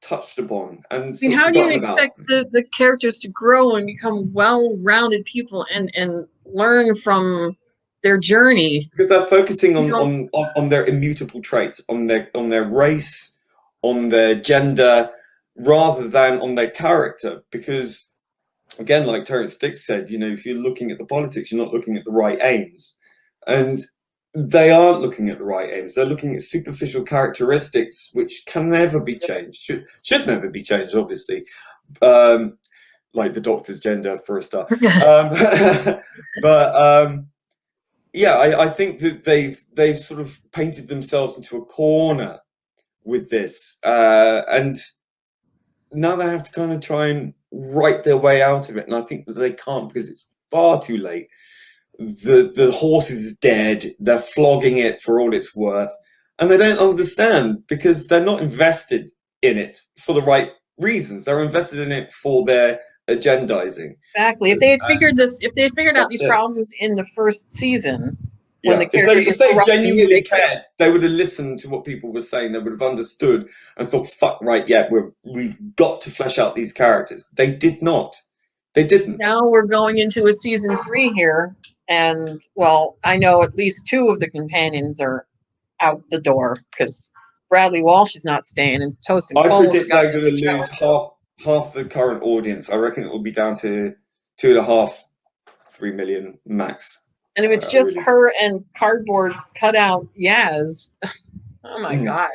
touched upon. And how do you expect the characters to grow and become well-rounded people and learn from their journey? Because they're focusing on their immutable traits, on their race, on their gender, rather than on their character. Because again, like Terence Dix said, if you're looking at the politics, you're not looking at the right aims. And they aren't looking at the right aims. They're looking at superficial characteristics which can never be changed, should never be changed, obviously. Like the doctor's gender, for a start. I think that they've sort of painted themselves into a corner with this, and now they have to kind of try and write their way out of it. And I think that they can't, because it's far too late. The horse is dead. They're flogging it for all it's worth, and they don't understand because they're not invested in it for the right reasons. They're invested in it for their agendizing. Exactly. If they had figured out these problems in the first season, when the characters if they genuinely cared, they would have listened to what people were saying. They would have understood and thought, "Fuck right, yeah, we've got to flesh out these characters." They did not. They didn't. Now we're going into a season 3 here, and well, I know at least 2 of the companions are out the door because Bradley Walsh is not staying, and Toast and Cole. I predict they're going to lose half the current audience. I reckon it will be down to 2.5, 3 million max. And if it's just her and cardboard cutout Yaz, oh my god.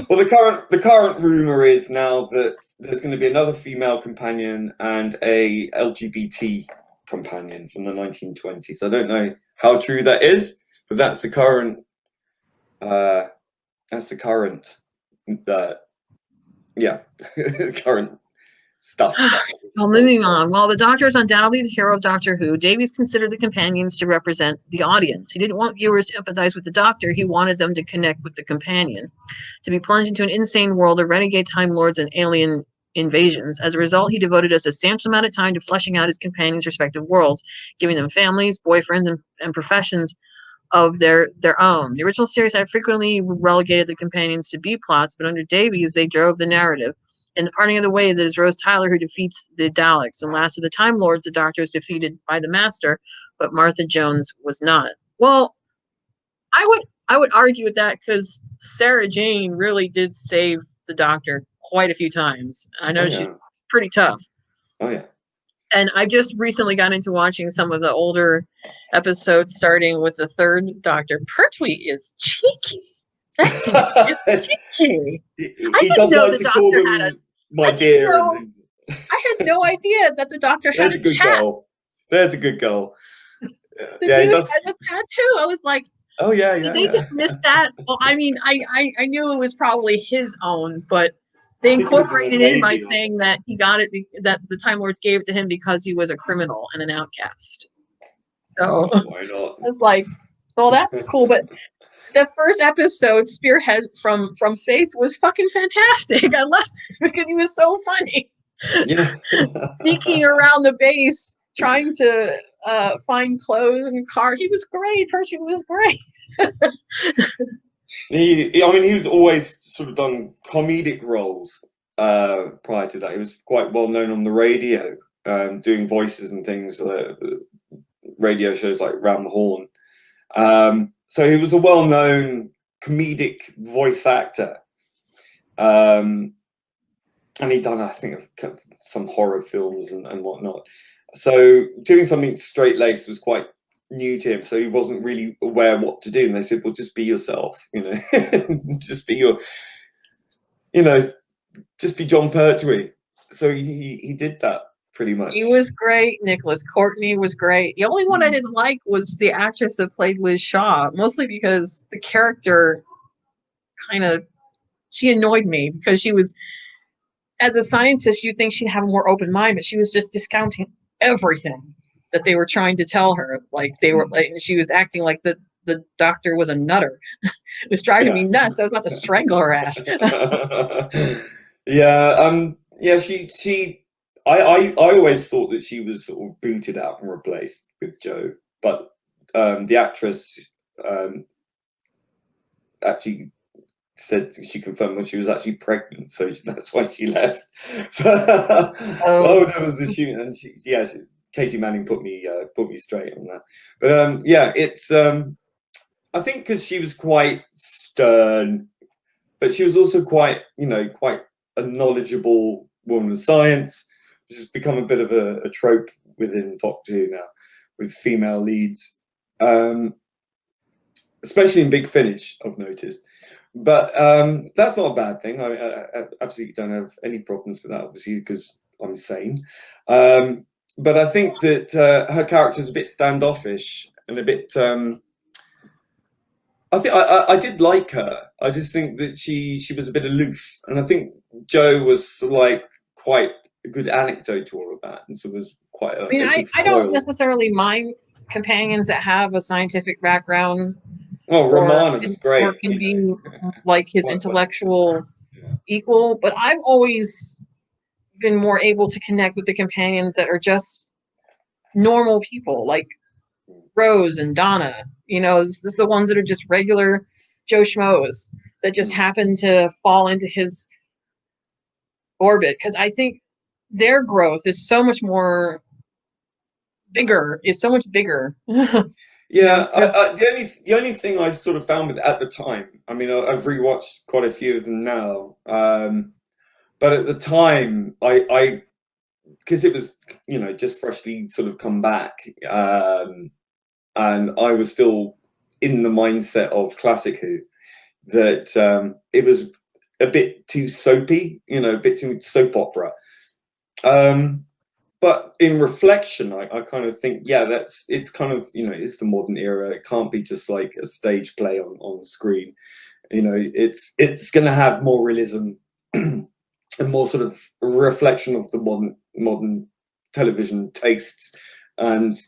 Well, the current rumor is now that there's going to be another female companion and a LGBT companion from the 1920s. I don't know how true that is, but that's the current. That's the current. Yeah, current stuff. Well, moving on. While the Doctor is undoubtedly the hero of Doctor Who, Davies considered the companions to represent the audience. He didn't want viewers to empathize with the Doctor. He wanted them to connect with the companion, to be plunged into an insane world of renegade Time Lords and alien invasions. As a result, he devoted a substantial amount of time to fleshing out his companions' respective worlds, giving them families, boyfriends, and professions of their own. The original series had frequently relegated the companions to B plots, but under Davies, they drove the narrative. In The Parting of the Ways, it is Rose Tyler who defeats the Daleks. In Last of the Time Lords, the Doctor is defeated by the Master, but Martha Jones was not. Well, I would argue with that because Sarah Jane really did save the Doctor quite a few times. I know she's pretty tough. Oh yeah. And I just recently got into watching some of the older episodes, starting with the third Doctor. Pertwee is cheeky. That is cheeky. I didn't know the Doctor had a. My dear. I had no idea that the Doctor had a girl. There's a good girl. The dude has a tattoo. I was like, oh yeah, did they just miss that? Well, I mean, I knew it was probably his own, but they incorporated it in by saying that he got it, that the Time Lords gave it to him because he was a criminal and an outcast. So why not? I was like, well, that's cool. But the first episode, Spearhead from Space, was fucking fantastic. I loved it because he was so funny. Yeah. Sneaking around the base, trying to find clothes and car. He was great. Percy was great. He was always sort of done comedic roles prior to that. He was quite well known on the radio, doing voices and things, radio shows like Round the Horn. So he was a well-known comedic voice actor. And he'd done, I think, some horror films and whatnot. So doing something straight-laced was quite new to him, so he wasn't really aware what to do. And they said, well, just be yourself, just be just be John Pertwee. So he did that pretty much. He was great. Nicholas Courtney was great. The only one I didn't like was the actress that played Liz Shaw, mostly because the character she annoyed me because she was, as a scientist, you'd think she'd have a more open mind, but she was just discounting everything that they were trying to tell her. Like she was acting like the Doctor was a nutter. It was driving me nuts. I was about to strangle her ass. I always thought that she was sort of booted out and replaced with Jo, but the actress actually said she confirmed when she was actually pregnant, so that's why she left. So I would have assumed, and Katie Manning put me straight on that. But it's I think because she was quite stern, but she was also quite a knowledgeable woman of science, which has become a bit of a trope within Doctor Who now, with female leads, especially in Big Finish, I've noticed. But that's not a bad thing. I absolutely don't have any problems with that, obviously, because I'm sane. But I think that her character is a bit standoffish and a bit. I did like her. I just think that she was a bit aloof, and I think Jo was quite a good anecdote to all of that, and so was quite. I don't necessarily mind companions that have a scientific background. Oh, Romana was great. Or can be like his intellectual equal, but I've always been more able to connect with the companions that are just normal people, like Rose and Donna. This is the ones that are just regular Joe Schmoes that just happen to fall into his orbit, because I think their growth is so much bigger. Yeah, the only thing I sort of found with at the time, I mean, I've rewatched quite a few of them now, but at the time, I because it was just freshly sort of come back, and I was still in the mindset of classic Who, that it was a bit too soapy, you know, a bit too soap opera. But in reflection, I kind of think, yeah, it's kind of, you know, it's the modern era. It can't be just like a stage play on screen. You know, it's going to have more realism and more sort of reflection of the modern television tastes, and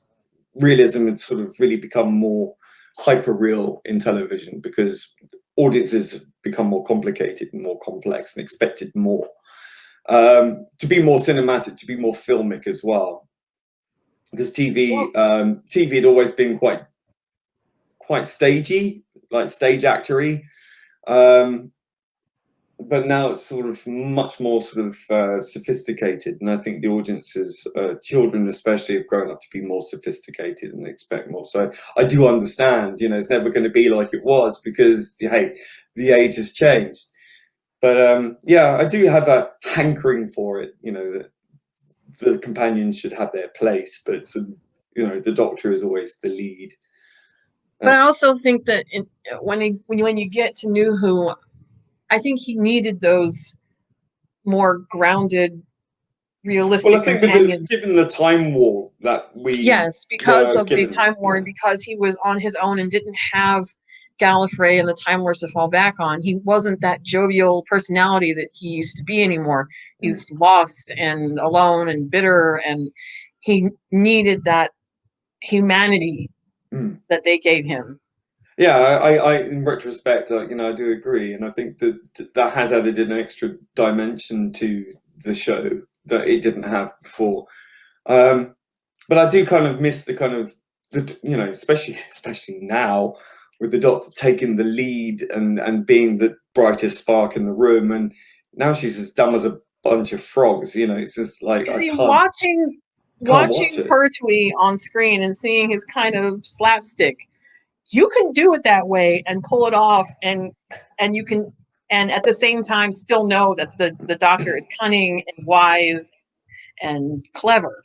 realism had sort of really become more hyper real in television because audiences become more complicated and more complex and expected more. To be more cinematic, to be more filmic as well, because TV had always been quite stagey, like stage actory, but now it's sort of much more sort of sophisticated, and I think the audiences, children especially, have grown up to be more sophisticated and expect more. So I do understand, you know, it's never going to be like it was because, hey, the age has changed. But yeah, I do have a hankering for it, you know, that the companions should have their place, but you know, the Doctor is always the lead. But I also think that when you get to New Who, I think he needed those more grounded, realistic companions. Given the time war that we because of the time war, and because he was on his own and didn't have Gallifrey and the Time Wars to fall back on, he wasn't that jovial personality that he used to be anymore. He's lost and alone and bitter, and he needed that humanity that they gave him. Yeah, I in retrospect, you know, I do agree, and I think that has added an extra dimension to the show that it didn't have before. But I do kind of miss the kind of you know, especially now with the Doctor taking the lead and being the brightest spark in the room, and now she's as dumb as a bunch of frogs. You know, it's just like watching Pertwee on screen and seeing his kind of slapstick. You can do it that way and pull it off, and you can, and at the same time still know that the Doctor is cunning and wise and clever.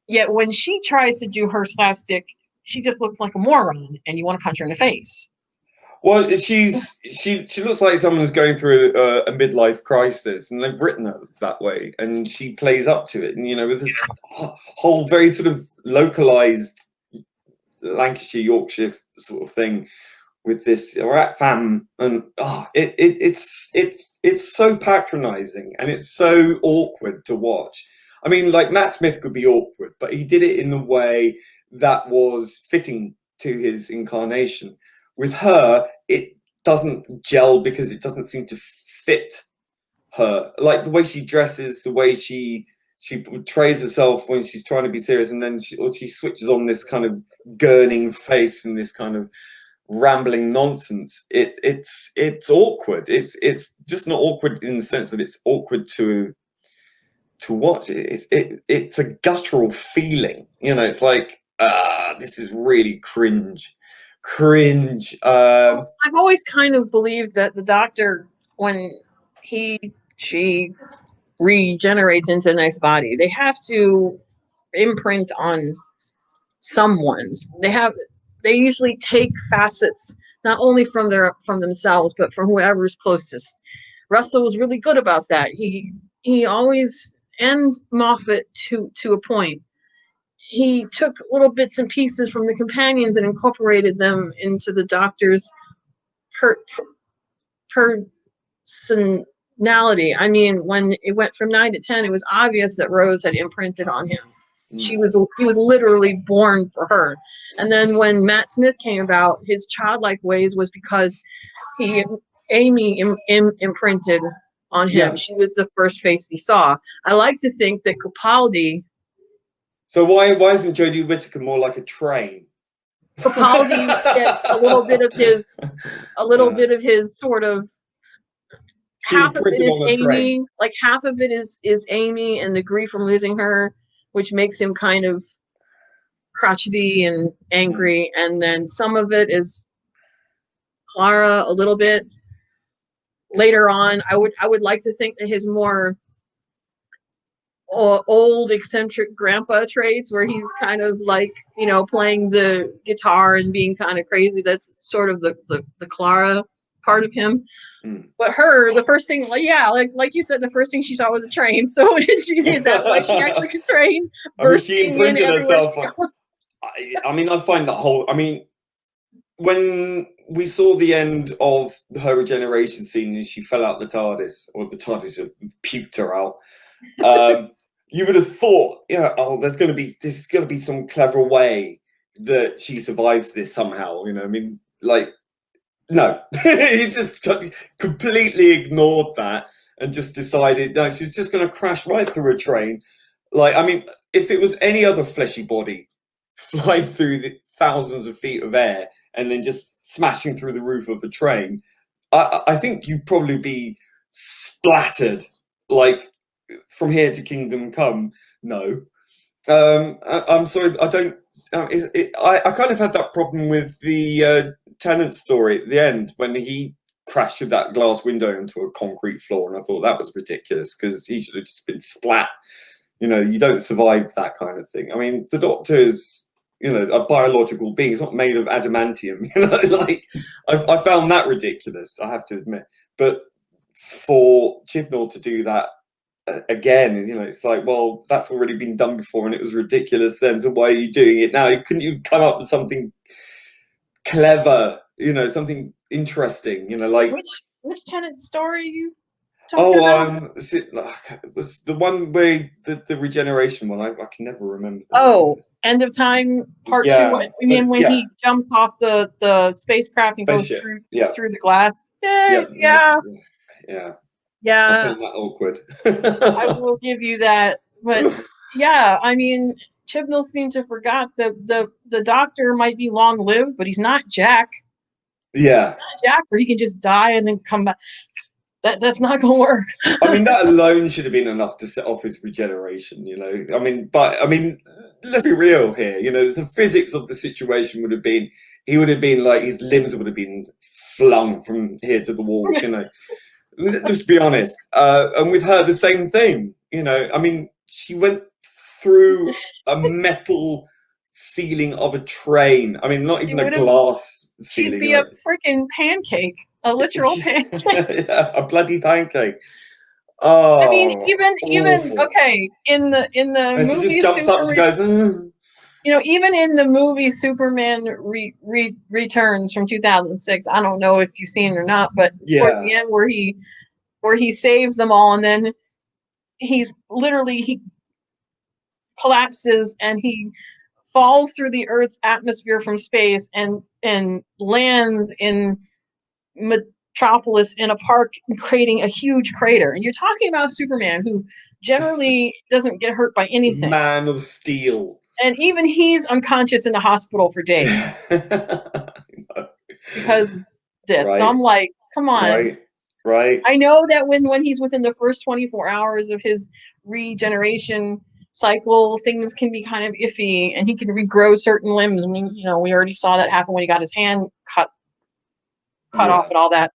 Yet when she tries to do her slapstick, she just looks like a moron, and you want to punch her in the face. Well, she looks like someone who's going through a midlife crisis, and they've written her that way, and she plays up to it, and you know, with this whole very sort of localized Lancashire, Yorkshire sort of thing with this rat fam, and it's so patronizing and it's so awkward to watch. I mean, like, Matt Smith could be awkward, but he did it in the way that was fitting to his incarnation. With her, it doesn't gel because it doesn't seem to fit her. Like the way she dresses, the way she portrays herself when she's trying to be serious, and then she switches on this kind of gurning face and this kind of rambling nonsense. It's awkward. It's just not awkward in the sense that it's awkward to watch. It's a guttural feeling. You know, it's like, this is really cringe. I've always kind of believed that the Doctor, when she regenerates into a nice body, they have to imprint on someone's. They usually take facets not only from themselves, but from whoever's closest. Russell was really good about that. He always, and Moffat to a point, he took little bits and pieces from the companions and incorporated them into the Doctor's personality. I mean, when it went from 9 to 10, it was obvious that Rose had imprinted on him. He was literally born for her. And then when Matt Smith came about, his childlike ways was because Amy imprinted on him. Yeah. She was the first face he saw. I like to think that Capaldi. So why isn't Jodie Whittaker more like a train? Capaldi gets a little bit of his sort of. Half of it is Amy, like half of it is Amy and the grief from losing her, which makes him kind of crotchety and angry, and then some of it is Clara a little bit. Later on, I would like to think that his more old eccentric grandpa traits, where he's kind of like, you know, playing the guitar and being kind of crazy. That's sort of the Clara part of him. But her, the first thing, like you said, the first thing she saw was a train. So is that why she acts like a train? She imprinted herself on. I mean, I find that whole. I mean, when we saw the end of her regeneration scene and she fell out the TARDIS, or the TARDIS have puked her out, you would have thought, there's going to be some clever way that she survives this somehow. I mean, like. No, he just completely ignored that and just decided, no, she's just going to crash right through a train. Like, I mean, if it was any other fleshy body flying through the thousands of feet of air and then just smashing through the roof of a train, I think you'd probably be splattered, like, from here to kingdom come. No. I'm sorry, I don't. I kind of had that problem with the Tennant story at the end when he crashed with that glass window into a concrete floor, and I thought that was ridiculous because he should have just been splat. You don't survive that kind of thing. I mean, the Doctor's, a biological being. It's not made of adamantium. Like I found that ridiculous. I have to admit, but for Chibnall to do that again, it's like, well, that's already been done before and it was ridiculous then, so why are you doing it now? Couldn't you come up with something clever, something interesting, like which Tennant story you talking about? It was the one where the regeneration one. I can never remember End of Time Part 2. What you mean when he jumps off the spacecraft and goes through the glass? Yeah. I found that awkward. I will give you that. But yeah, I mean, Chibnall seemed to forgot that the Doctor might be long lived, but he's not Jack. Yeah. He's not Jack, where he can just die and then come back. That's not gonna work. I mean, that alone should have been enough to set off his regeneration, I mean, let's be real here. The physics of the situation would have been, he would have been like, his limbs would have been flung from here to the walls, Let's be honest. And with her, the same thing. I mean, she went through a metal ceiling of a train. I mean, not even a glass ceiling. She'd be a freaking pancake, a literal pancake. Yeah, a bloody pancake. Oh, I mean, even okay, in the and movie, she just jumps up. She goes. Even in the movie Superman Returns from 2006, I don't know if you've seen it or not, but towards the end where he saves them all, and then he collapses and he falls through the Earth's atmosphere from space and lands in Metropolis in a park, creating a huge crater. And you're talking about Superman, who generally doesn't get hurt by anything. Man of Steel. And even he's unconscious in the hospital for days because of this. Right. So I'm like, come on. Right. I know that when he's within the first 24 hours of his regeneration cycle, things can be kind of iffy, and he can regrow certain limbs. I mean, we already saw that happen when he got his hand cut off and all that.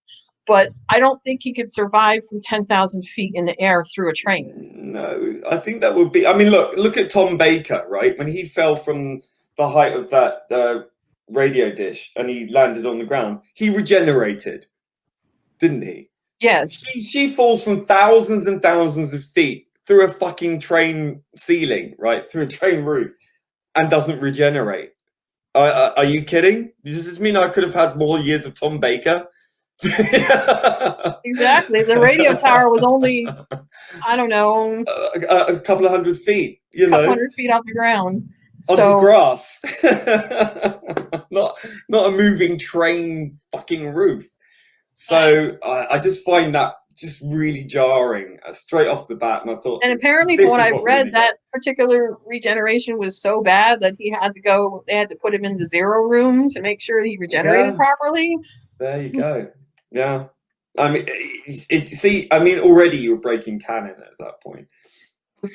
But I don't think he could survive from 10,000 feet in the air through a train. No, I think that would be. I mean, look at Tom Baker, right? When he fell from the height of that radio dish and he landed on the ground, he regenerated, didn't he? Yes. She falls from thousands and thousands of feet through a fucking train ceiling, right? Through a train roof, and doesn't regenerate. Are you kidding? Does this mean I could have had more years of Tom Baker? Exactly. The radio tower was only, I don't know, a couple of 100 feet. A couple 100 feet off the ground. Onto grass. not a moving train fucking roof. So I just find that just really jarring straight off the bat. And I thought, and apparently from what I've read, that particular regeneration was so bad that they had to put him in the zero room to make sure he regenerated properly. There you go. Yeah. I mean, already you were breaking canon at that point.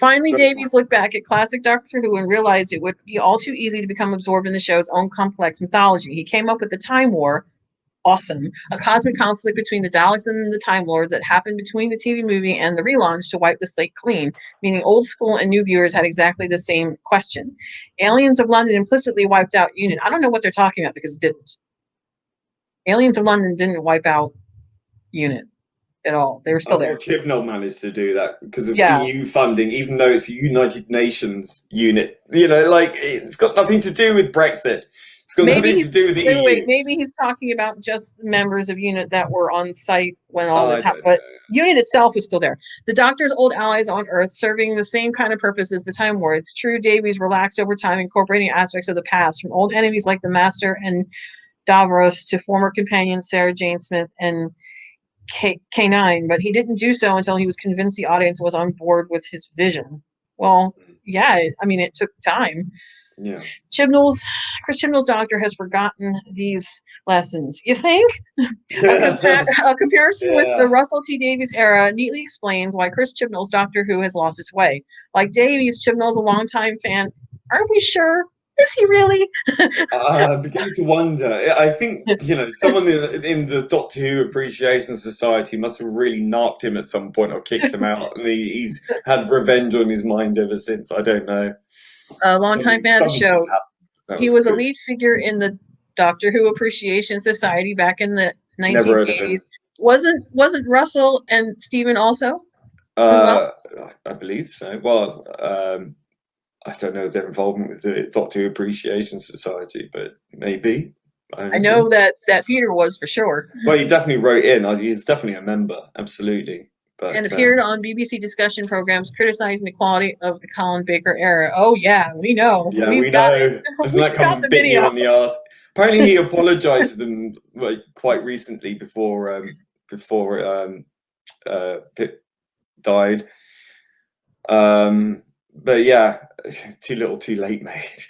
Finally, Davies looked back at classic Doctor Who and realized it would be all too easy to become absorbed in the show's own complex mythology. He came up with the Time War. Awesome. A cosmic conflict between the Daleks and the Time Lords that happened between the TV movie and the relaunch to wipe the slate clean, meaning old school and new viewers had exactly the same question. Aliens of London implicitly wiped out Union. I don't know what they're talking about because it didn't. Aliens of London didn't wipe out unit at all. They were still there. Chibnall managed to do that because of EU funding, even though it's a United Nations unit. Like, it's got nothing to do with Brexit. It's got nothing to do with the EU. Wait, maybe he's talking about just the members of UNIT that were on site when all this happened. But UNIT itself was still there. The Doctor's old allies on Earth, serving the same kind of purpose as the Time War. It's true, Davies relaxed over time, incorporating aspects of the past, from old enemies like the Master and Davros to former companions Sarah Jane Smith and K9, but he didn't do so until he was convinced the audience was on board with his vision. Well, yeah, it took time. Yeah. Chris Chibnall's Doctor has forgotten these lessons. You think? A comparison with the Russell T Davies era neatly explains why Chris Chibnall's Doctor Who has lost its way. Like Davies, Chibnall's a longtime fan. Aren't we sure? Is he really? I'm beginning to wonder. I think, someone in the Doctor Who Appreciation Society must have really narked him at some point or kicked him out. And he's had revenge on his mind ever since. I don't know. A longtime fan of the show. He was a lead figure in the Doctor Who Appreciation Society back in the 1980s. Wasn't Russell and Stephen also? I believe so. Well, I don't know their involvement with the Doctor Who Appreciation Society, but maybe. I know that Peter was for sure. Well, he definitely wrote in. He was definitely a member, absolutely. But, and appeared on BBC discussion programs criticizing the quality of the Colin Baker era. Oh yeah, we know. Yeah, we know. Doesn't that come and bit you on the arse? Apparently, he apologized to them quite recently before Pip died. But yeah, too little, too late, mate.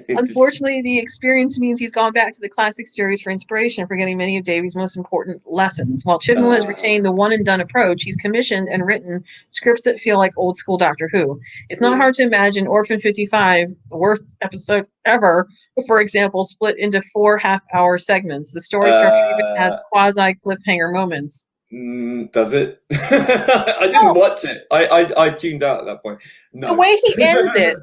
Unfortunately, the experience means he's gone back to the classic series for inspiration, forgetting many of Davies' most important lessons. While Chibnall has retained the one-and-done approach, he's commissioned and written scripts that feel like old-school Doctor Who. It's not hard to imagine Orphan 55, the worst episode ever, for example, split into 4 half-hour segments. The story structure even has quasi-cliffhanger moments. Does it? I didn't watch it. I tuned out at that point. No. The way he ends it.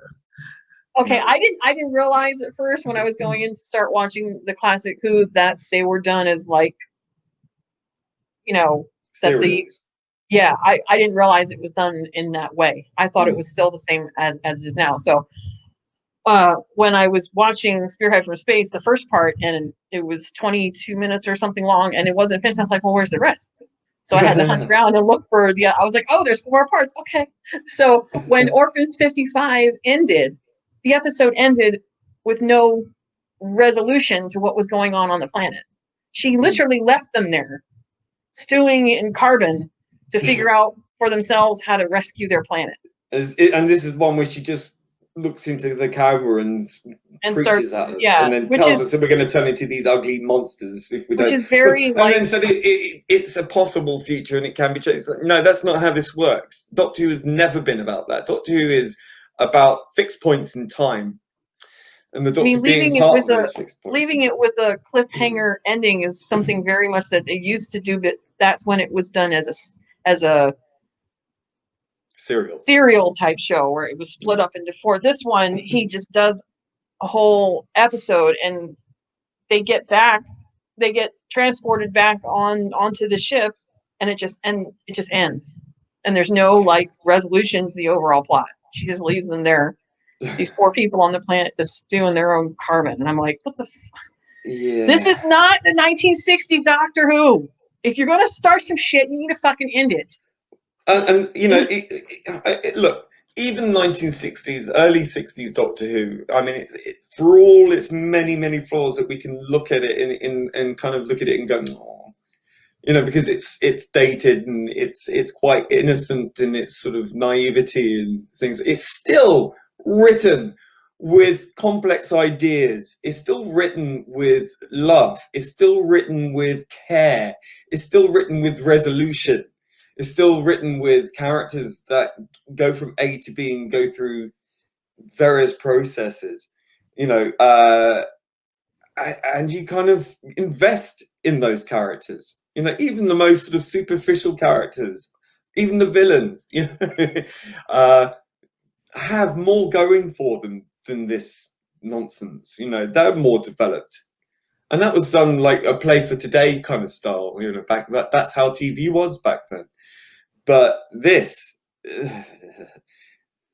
Okay, no. I didn't realize at first when I was going in to start watching the classic Who that they were done as like, that Serious. I didn't realize it was done in that way. I thought it was still the same as it is now. So when I was watching Spearhead from Space, the first part, and it was 22 minutes or something long, and it wasn't finished, I was like, well, where's the rest? So I had to hunt around and look for I was like, oh, there's 4 parts. Okay. So when Orphan 55 ended, the episode ended with no resolution to what was going on the planet. She literally left them there, stewing in carbon to figure out for themselves how to rescue their planet. And this is one where she just looks into the camera and starts at us, and then tells us that we're going to turn into these ugly monsters if we don't. Which is very and then said it's a possible future and it can be changed. Like, no, that's not how this works. Doctor Who has never been about that. Doctor Who is about fixed points in time, and the Doctor being part of those fixed points. Leaving it with a cliffhanger ending is something very much that they used to do, but that's when it was done as a serial type show where it was split up into 4. This one, he just does a whole episode, and they get transported back onto the ship, and it just ends, and there's no resolution to the overall plot. She just leaves them there, these 4 people on the planet, just stewing their own carbon, and I'm like, what the yeah, this is not the 1960s Doctor Who. If you're gonna start some shit, you need to fucking end it. And look, even 1960s, early 60s Doctor Who, I mean, for all its many, many flaws, that we can look at it and kind of look at it and go, oh, because it's dated and it's quite innocent in its sort of naivety and things. It's still written with complex ideas. It's still written with love. It's still written with care. It's still written with resolution. It's still written with characters that go from A to B and go through various processes, and you kind of invest in those characters. Even the most sort of superficial characters, even the villains, have more going for them than this nonsense. They're more developed. and that was done like a play for today kind of style, you know, back that's how TV was back then. But this,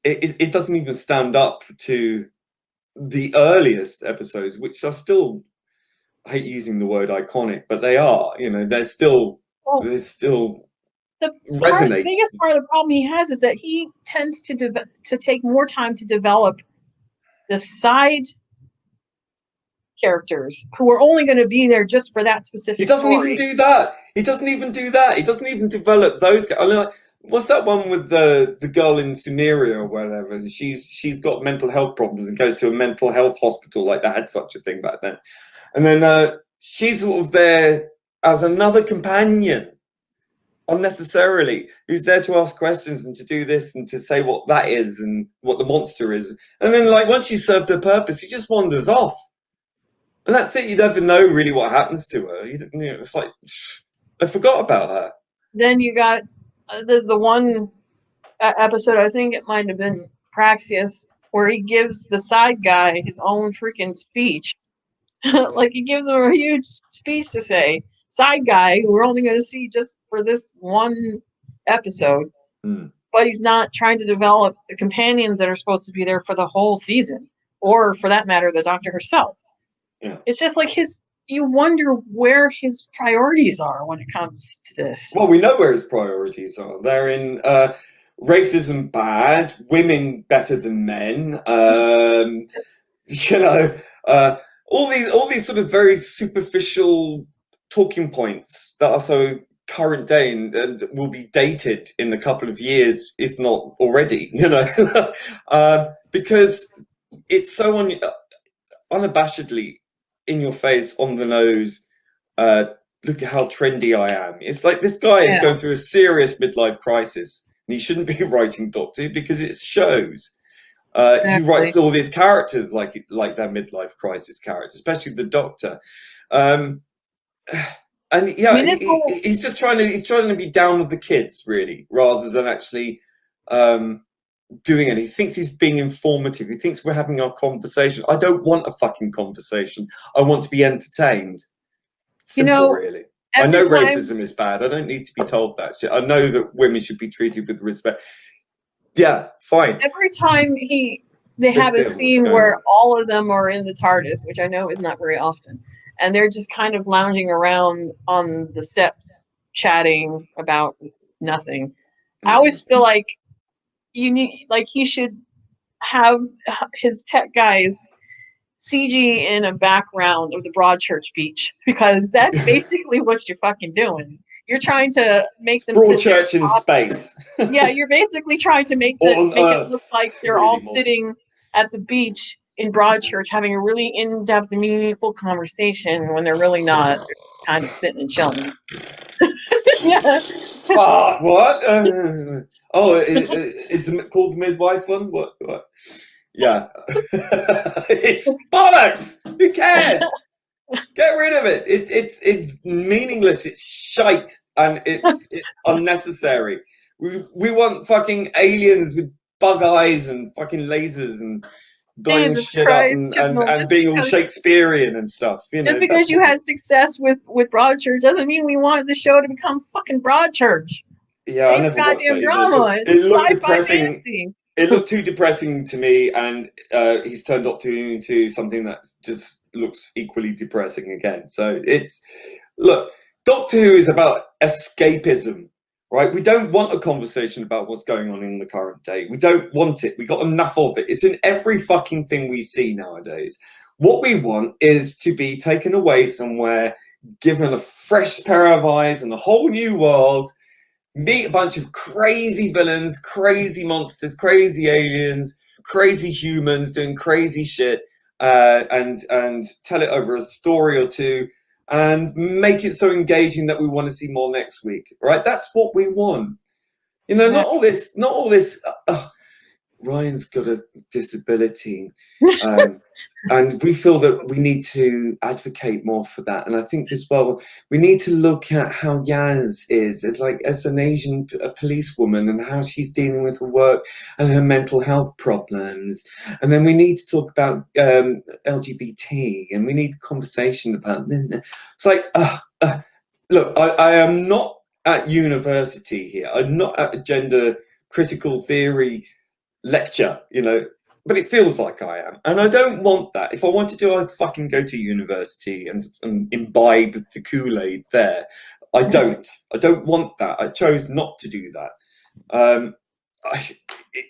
it doesn't even stand up to the earliest episodes, which are still, I hate using the word iconic, but they are, you know, they're still the resonate. biggest part of the problem he has is that he tends to take more time to develop the side characters who are only going to be there just for that specific He doesn't story. even do that. He doesn't even do that. He doesn't even develop those. I mean, like, what's that one with the girl in Sumeria or whatever? And she's got mental health problems and goes to a mental health hospital. Like, they had such a thing back then. And then she's sort of there as another companion, unnecessarily, who's there to ask questions and to do this and to say what that is and what the monster is. And then, like, once she's served her purpose, she just wanders off. And that's it. You never know really what happens to her. You know, it's like, I forgot about her. Then you got the one episode, I think it might have been Praxius, where he gives the side guy his own freaking speech. Like, he gives him a huge speech to say. Side guy who we're only going to see just for this one episode. But he's not trying to develop the companions that are supposed to be there for the whole season. Or, for that matter, the Doctor herself. Yeah. It's just like you wonder where his priorities are when it comes to this. Well, we know where his priorities are. They're in racism bad, women better than men, you know, all these sort of very superficial talking points that are so current day and will be dated in a couple of years, if not already, you know, because it's so unabashedly in your face, on the nose. Look at how trendy I am. It's like this guy is going through a serious midlife crisis, and he shouldn't be writing Doctor Who because it shows. He writes all these characters like their midlife crisis characters, especially the Doctor. And yeah, I mean, he's just trying to be down with the kids, really, rather than actually doing it. He thinks he's being informative. He thinks we're having our conversation. I don't want a fucking conversation. I want to be entertained. Simple, really. I know racism is bad. I don't need to be told that shit. I know that women should be treated with respect. Yeah, fine. Every time they have a scene where all of them are in the TARDIS, which I know is not very often, and they're just kind of lounging around on the steps, chatting about nothing. I always feel like he should have his tech guys CG in a background of the Broadchurch beach, because that's basically what you're fucking doing. You're trying to make them Broadchurch in space. Yeah, you're basically trying to make it look like they're all sitting at the beach in Broadchurch having a really in-depth and meaningful conversation when they're really not. They're kind of sitting and chilling. Yeah. Fuck, what? Is it called the midwife one? What? Yeah. It's bollocks. Who cares? Get rid of it. It's meaningless. It's shite, and it's unnecessary. We want fucking aliens with bug eyes and fucking lasers and blowing shit up and being all Shakespearean and stuff. You know, just because you had success with Broadchurch doesn't mean we wanted the show to become fucking Broadchurch. Yeah, I never goddamn drama. It looked depressing. It looked too depressing to me, and he's turned Doctor Who into something that just looks equally depressing again. So look, Doctor Who is about escapism, right? We don't want a conversation about what's going on in the current day. We don't want it. We got enough of it. It's in every fucking thing we see nowadays. What we want is to be taken away somewhere, given a fresh pair of eyes and a whole new world, meet a bunch of crazy villains, crazy monsters, crazy aliens, crazy humans doing crazy shit, and tell it over a story or two, and make it so engaging that we want to see more next week. Right? That's what we want. You know, not all this. Ryan's got a disability, and we feel that we need to advocate more for that. And I think as well, we need to look at how Yaz is as an Asian policewoman, and how she's dealing with her work and her mental health problems. And then we need to talk about LGBT, and we need a conversation about. It's like, look, I am not at university here. I'm not at a gender critical theory lecture, but it feels like I am, and I don't want that. If I wanted to, I'd fucking go to university and imbibe the Kool-Aid there. I don't want that. I chose not to do that.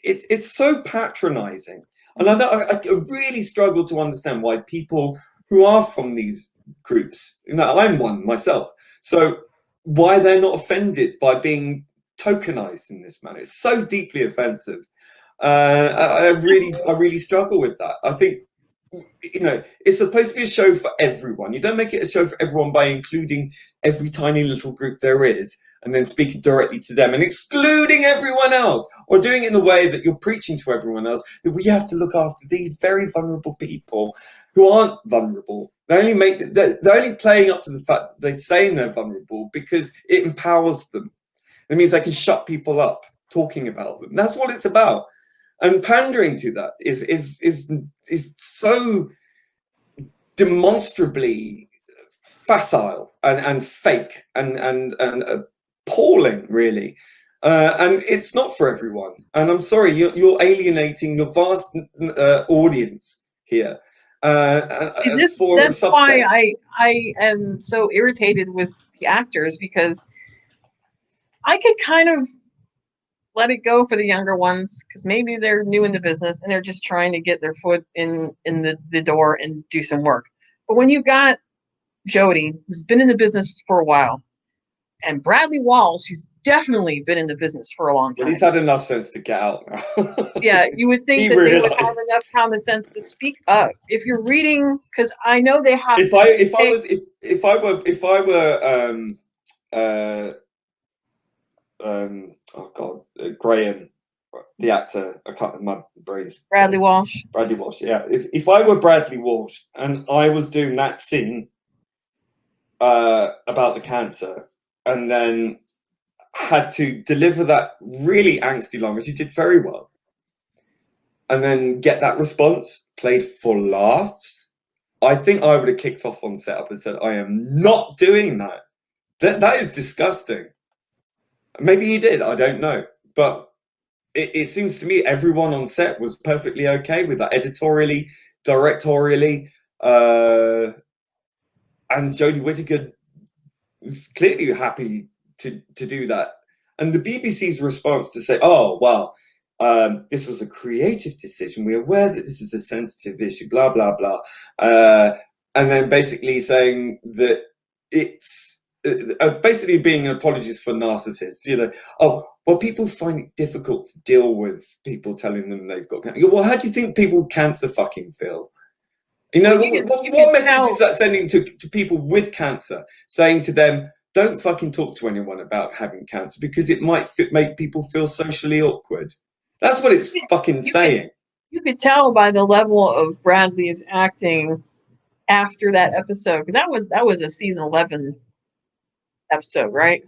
It's so patronizing, and I really struggle to understand why people who are from these groups, I'm one myself, so why they're not offended by being tokenized in this manner. It's so deeply offensive. I really struggle with that. I think, it's supposed to be a show for everyone. You don't make it a show for everyone by including every tiny little group there is, and then speaking directly to them and excluding everyone else, or doing it in the way that you're preaching to everyone else, that we have to look after these very vulnerable people who aren't vulnerable. They're only playing up to the fact that they're saying they're vulnerable because it empowers them. It means they can shut people up talking about them. That's what it's about. And pandering to that is so demonstrably facile and fake and appalling, really. And it's not for everyone. And I'm sorry, you're alienating your vast audience here. That's why I am so irritated with the actors, because I could kind of let it go for the younger ones, because maybe they're new in the business and they're just trying to get their foot in the door and do some work. But when you got Jody, who's been in the business for a while, and Bradley Walsh, who's definitely been in the business for a long time. Well, he's had enough sense to get out now. Yeah, you would think that they would have enough common sense to speak up. If you're reading, because I know they have. If I were oh god, Graham, the actor, I can't, my brain's Bradley Walsh. Bradley Walsh, yeah. If I were Bradley Walsh and I was doing that scene about the cancer, and then had to deliver that really angsty line, which he did very well, and then get that response played for laughs, I think I would have kicked off on setup and said, I am not doing that. That is disgusting. Maybe he did, I don't know. But it seems to me everyone on set was perfectly okay with that, editorially, directorially. And Jodie Whittaker was clearly happy to do that. And the BBC's response to say, oh, well, this was a creative decision. We're aware that this is a sensitive issue, blah, blah, blah. And then basically saying that it's basically being apologies for narcissists, oh, well, people find it difficult to deal with people telling them they've got cancer. Well, how do you think people with cancer fucking feel? What message is that sending to people with cancer, saying to them, don't fucking talk to anyone about having cancer because it might make people feel socially awkward? That's what it's fucking saying. You could tell by the level of Bradley's acting after that episode, because that was a season 11 episode, right?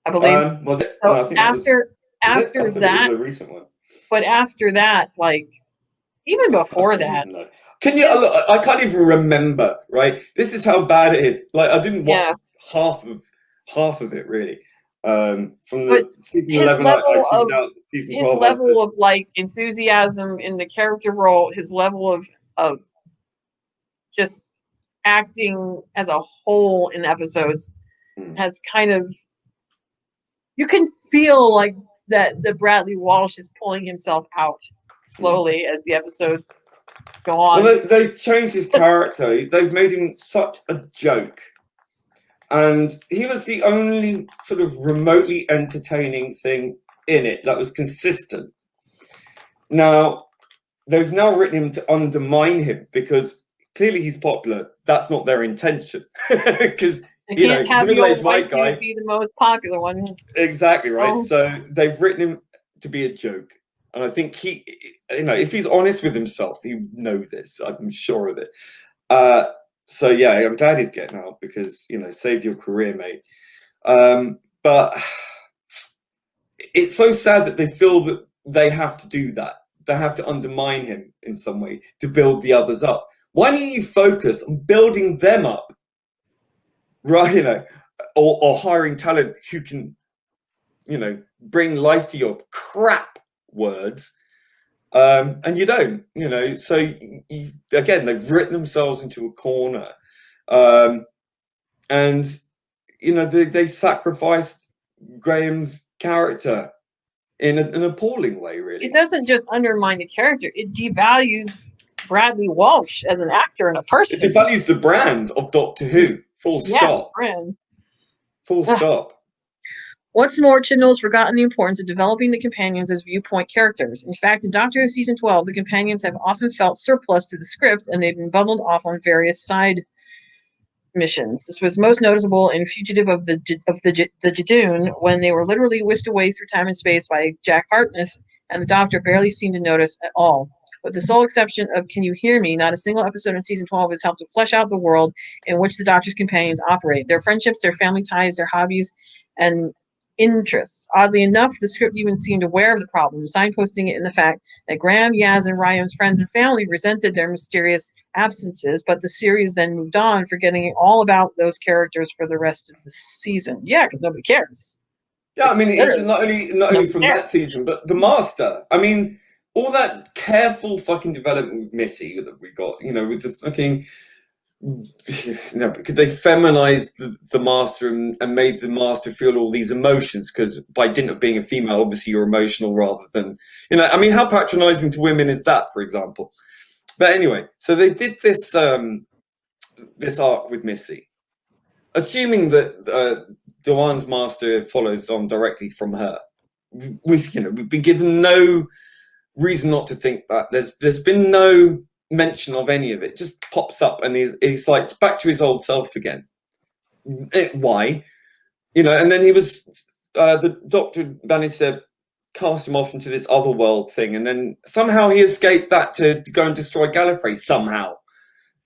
I believe. Was it? So no, I think after that, it was a recent one. But after that, like even before that, can you? I can't even remember. Right, this is how bad it is. Like I didn't watch half of it really. From the season 11, I tuned out. Season 12, his level of like enthusiasm in the character role, his level of just acting as a whole in episodes has kind of, you can feel like that the Bradley Walsh is pulling himself out slowly as the episodes go on. Well, they've changed his character. They've made him such a joke. And he was the only sort of remotely entertaining thing in it that was consistent. Now, they've now written him to undermine him because clearly he's popular. That's not their intention. Because he's a middle-aged white guy be the most popular one. Exactly right. So they've written him to be a joke. And I think he, if he's honest with himself, he knows this. I'm sure of it. So yeah, I'm glad he's getting out, because save your career, mate. But it's so sad that they feel that they have to do that. They have to undermine him in some way to build the others up. Why don't you focus on building them up, right? Or hiring talent who can, bring life to your crap words. And you don't, so again, they've written themselves into a corner. And, they sacrificed Graham's character in an appalling way, really. It doesn't just undermine the character, it devalues Bradley Walsh as an actor and a person. It devalues the brand of Doctor Who. Full stop. Brand. Full stop. What's more, Chibnall's forgotten the importance of developing the companions as viewpoint characters. In fact, in Doctor Who Season 12, the companions have often felt surplus to the script, and they've been bundled off on various side missions. This was most noticeable in Fugitive of the Jadoon, when they were literally whisked away through time and space by Jack Harkness, and the Doctor barely seemed to notice at all. With the sole exception of Can You Hear Me, not a single episode in Season 12 has helped to flesh out the world in which the Doctor's companions operate, their friendships, their family ties, their hobbies, and interests. Oddly enough, the script even seemed aware of the problem, signposting it in the fact that Graham, Yaz, and Ryan's friends and family resented their mysterious absences, but the series then moved on, forgetting all about those characters for the rest of the season. Yeah, because nobody cares. Yeah, I mean, not only from that season, but the Master. I mean, all that careful fucking development with Missy that we got, with the fucking... because they feminized the Master and made the Master feel all these emotions, because by dint of being a female, obviously you're emotional rather than, I mean, how patronizing to women is that, for example? But anyway, so they did this this arc with Missy, assuming that Dewan's Master follows on directly from her. We've been given no reason not to think that. There's been no mention of any of it. Just pops up and he's like back to his old self again. Why? And then he was the Doctor managed to cast him off into this other world thing, and then somehow he escaped that to go and destroy Gallifrey somehow.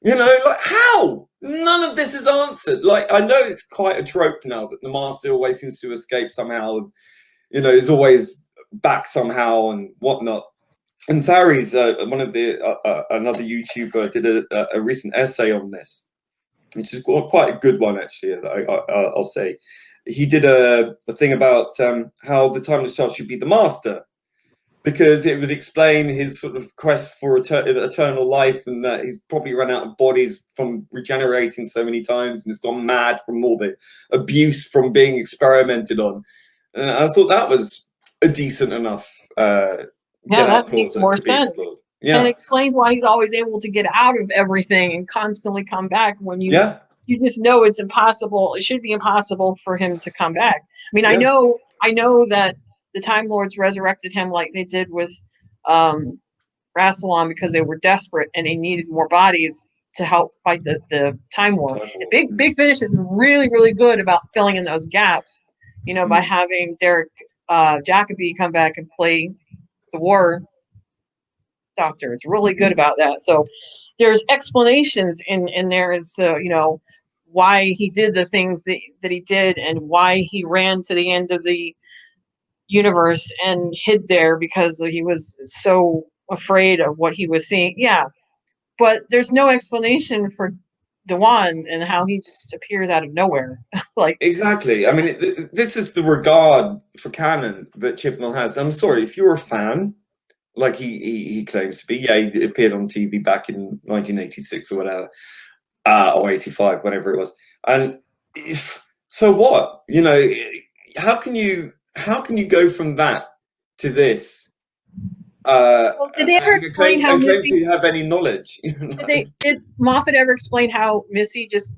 Like, how? None of this is answered. Like, I know it's quite a trope now that the Master always seems to escape somehow, is always back somehow and whatnot. And Thary's one of the another YouTuber did a recent essay on this, which is quite a good one, actually. I'll say he did a thing about how the Timeless Child should be the Master, because it would explain his sort of quest for eternal life, and that he's probably run out of bodies from regenerating so many times, and has gone mad from all the abuse from being experimented on. And I thought that was a decent enough. Yeah, that makes more sense. Yeah. And it explains why he's always able to get out of everything and constantly come back when you just know it's impossible. It should be impossible for him to come back. I mean, I know that the Time Lords resurrected him like they did with Rassilon, because they were desperate and they needed more bodies to help fight the Time War. Big Finish has been really, really good about filling in those gaps, by having Derek Jacobi come back and play the War Doctor. It's really good about that. So there's explanations in there as to, why he did the things that he did, and why he ran to the end of the universe and hid there because he was so afraid of what he was seeing. Yeah, but there's no explanation for Dewan and how he just appears out of nowhere. Like, exactly. I mean, this is the regard for canon that Chibnall has. I'm sorry, if you're a fan, like he claims to be, he appeared on TV back in 1986 or whatever, or 85, whatever it was. And so what? How can you go from that to this? Well, did they ever explain how Missy to have any knowledge? Did Moffat ever explain how Missy just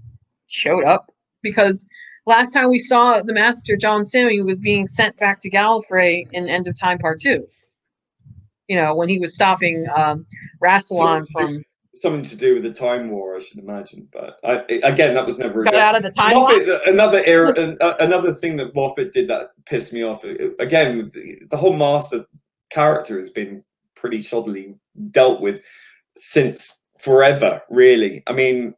showed up? Because last time we saw the Master, John Sammy, was being sent back to Gallifrey in End of Time Part 2. When he was stopping Rassilon from something to do with the Time War, I should imagine. But again, that was never got out of the time. Another thing that Moffat did that pissed me off. Again, the whole Master character has been pretty shoddily dealt with since forever, really. I mean,